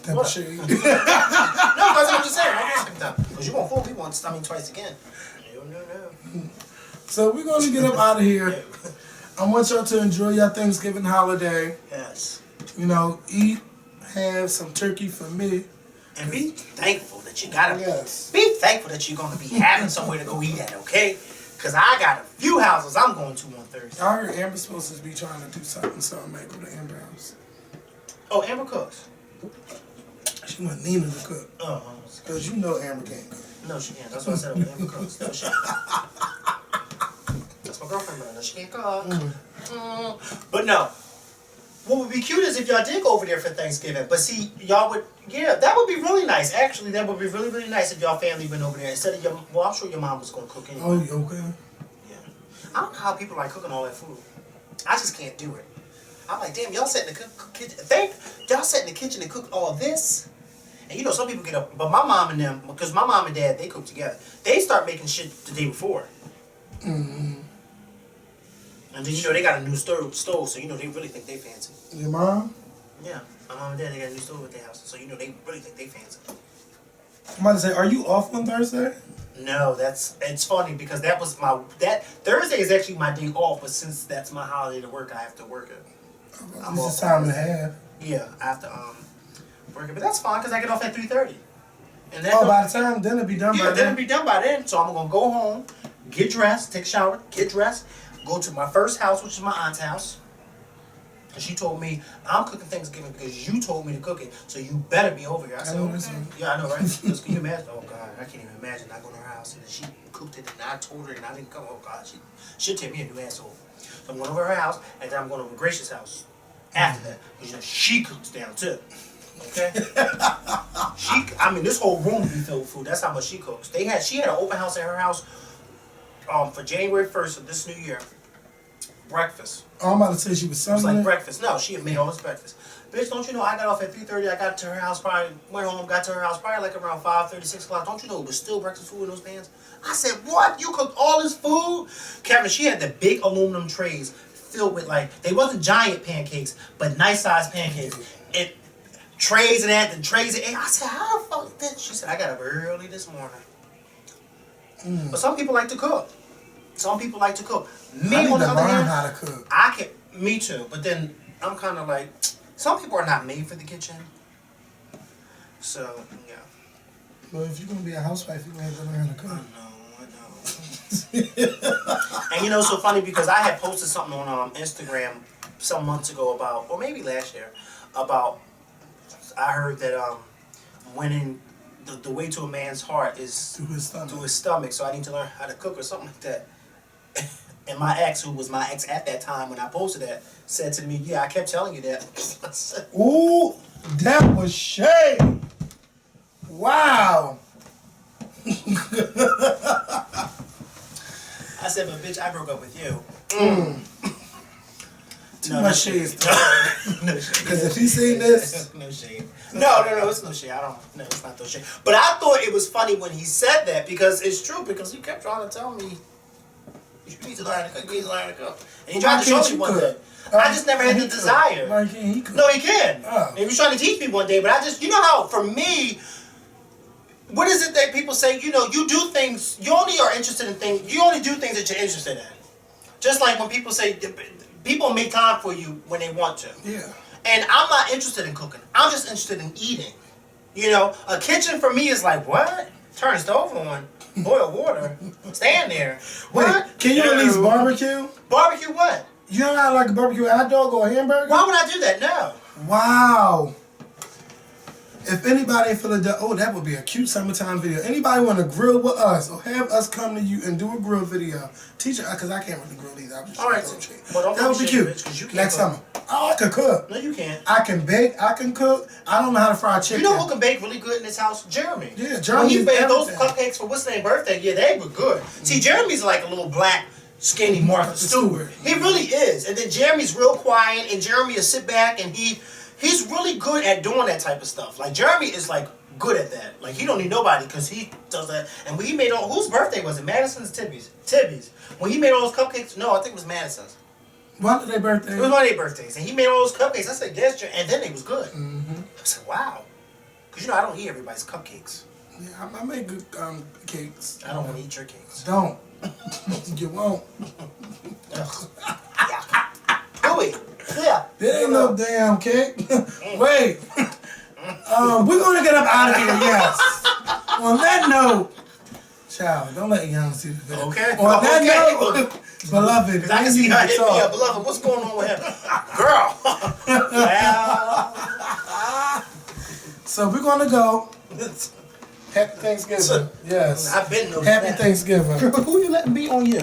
that shade. No, that's what I'm just saying. Won't be a second time. Because you won't fool me once, twice again. No. So we're going to get up out of here. I want y'all to enjoy your Thanksgiving holiday. Yes. You know, eat, have some turkey for me. And be thankful that you got to... Yes. Be thankful that you're going to be having somewhere to go eat at, okay? Because I got a few houses I'm going to on Thursday. I heard Amber's supposed to be trying to do something, so I might go to Amber's house. Oh, Amber cooks. She want Nina to cook. Oh. Because you know Amber can't cook. No, she can't. That's what I said. Amber cooks. No, she That's my girlfriend, but she can't cook. But no. What would be cute is if y'all did go over there for Thanksgiving. But see, y'all would, that would be really nice. Actually, that would be really, really nice if y'all family went over there. Instead of your, well, I'm sure your mom was going to cook anyway. Oh, okay. Yeah. I don't know how people like cooking all that food. I just can't do it. I'm like, damn, y'all sat in the kitchen. Y'all sat in the kitchen and cooked all this. And you know, some people get up, but my mom and them, because my mom and dad, they cook together. They start making shit the day before. Mm-hmm. And then, you know, they got a new stove, so, you know, they really think they fancy. Your mom? Yeah. My mom and dad, they got a new stove at their house, so, you know, they really think they fancy. I'm about to say, are you off on Thursday? No, it's funny because Thursday is actually my day off, but since that's my holiday to work, I have to work it. It's just time and a half. Yeah, I have to work it, but that's fine because I get off at 3:30. And by the time dinner be done by then. Yeah, dinner be done by then. So I'm gonna go home, get dressed, take a shower, get dressed, go to my first house, which is my aunt's house. And she told me, I'm cooking Thanksgiving because you told me to cook it, so you better be over here. I said, okay. Yeah, I know, right? Because can you imagine? Oh God, I can't even imagine not going to her house and then she cooked it and I told her and I didn't come. Oh God, she'll take me a new asshole. So I'm going over to her house and then I'm going over to Gracious house after that. Because you know, she cooks down too. Okay. This whole room be filled with food. That's how much she cooks. She had an open house at her house, for January 1st of this new year. Breakfast. Oh, I'm about to say she was It was something. like breakfast. No, she had made all this breakfast. Bitch, don't you know I got off at 3:30. I got to her house went home, got to her house probably like around 5:30, 6 o'clock. Don't you know it was still breakfast food in those pans? I said, what? You cooked all this food? Kevin, she had the big aluminum trays filled with they wasn't giant pancakes, but nice sized pancakes. Trays and that, and trays and I said, how the fuck is that? She said, I got up early this morning. But some people like to cook. Some people like to cook. Me, I need on the to other learn hand, how to cook. me too. But then I'm kind of like, some people are not made for the kitchen. So, yeah. Well, if you're gonna be a housewife, you're gonna have to learn how to cook. I know. And so funny because I had posted something on Instagram some months ago about, or maybe last year, about, I heard that winning the way to a man's heart is Through his stomach. So I need to learn how to cook or something like that. And my ex, who was my ex at that time when I posted that, said to me, yeah, I kept telling you that. Ooh, that was shade. Wow. I said, but bitch, I broke up with you. Too much shade. No shade. Because if he seen this, No shade. No, it's no shade. No, it's not no shade. But I thought it was funny when he said that because it's true. Because he kept trying to tell me, you need to learn to cook. You need to learn to cook. And he tried to show me one day. I just never had the desire. Why can't he cook? No, he can. Oh. He was trying to teach me one day, but I just, how for me, what is it that people say? You do things. You only are interested in things. You only do things that you're interested in. Just like when people say, people make time for you when they want to. Yeah. And I'm not interested in cooking. I'm just interested in eating. A kitchen for me is like, what? Turn the stove on, boil water, stand there. Wait, What? can you at least barbecue? Barbecue what? You don't know like a barbecue hot dog or a hamburger? Why would I do that? No. Wow. If anybody in Philadelphia, that would be a cute summertime video. Anybody want to grill with us or have us come to you and do a grill video? Teach her, because I can't really grill either. I'm just All right, well, don't that would be cute. bitch, 'cause you can't Next cook. summer. Oh, I can cook. No, you can't. I can bake. I can cook. I don't know how to fry chicken. You know who can bake really good in this house? Jeremy. Yeah, When Jeremy. he is made those everything. cupcakes for what's his name birthday, yeah, they were good. See, Jeremy's like a little black, skinny Martha Stewart. He really is. And then Jeremy's real quiet, and Jeremy will sit back, and he's really good at doing that type of stuff. Like, Jeremy is like good at that. Like, he don't need nobody because he does that. And when he made whose birthday was it? Madison's? Tibby's. When he made all those cupcakes, no, I think it was Madison's. One of their birthdays. It was one of their birthdays, and he made all those cupcakes. I said, yes, and then it was good. I said, wow. Because, I don't eat everybody's cupcakes. Yeah, I make good cakes. I don't want to eat your cakes. Don't. You won't. Gooey. Yeah. There ain't no damn cake. Wait. We're going to get up out of here, yes. On that note, child, don't let young see the video. Okay. On that Okay. note, beloved, I can see we how need to hit me up. talk. Beloved, what's going on with him? Girl. Well. So we're going to go. Happy Thanksgiving. Yes. I've been no Happy snap. Thanksgiving. Who you letting be on you?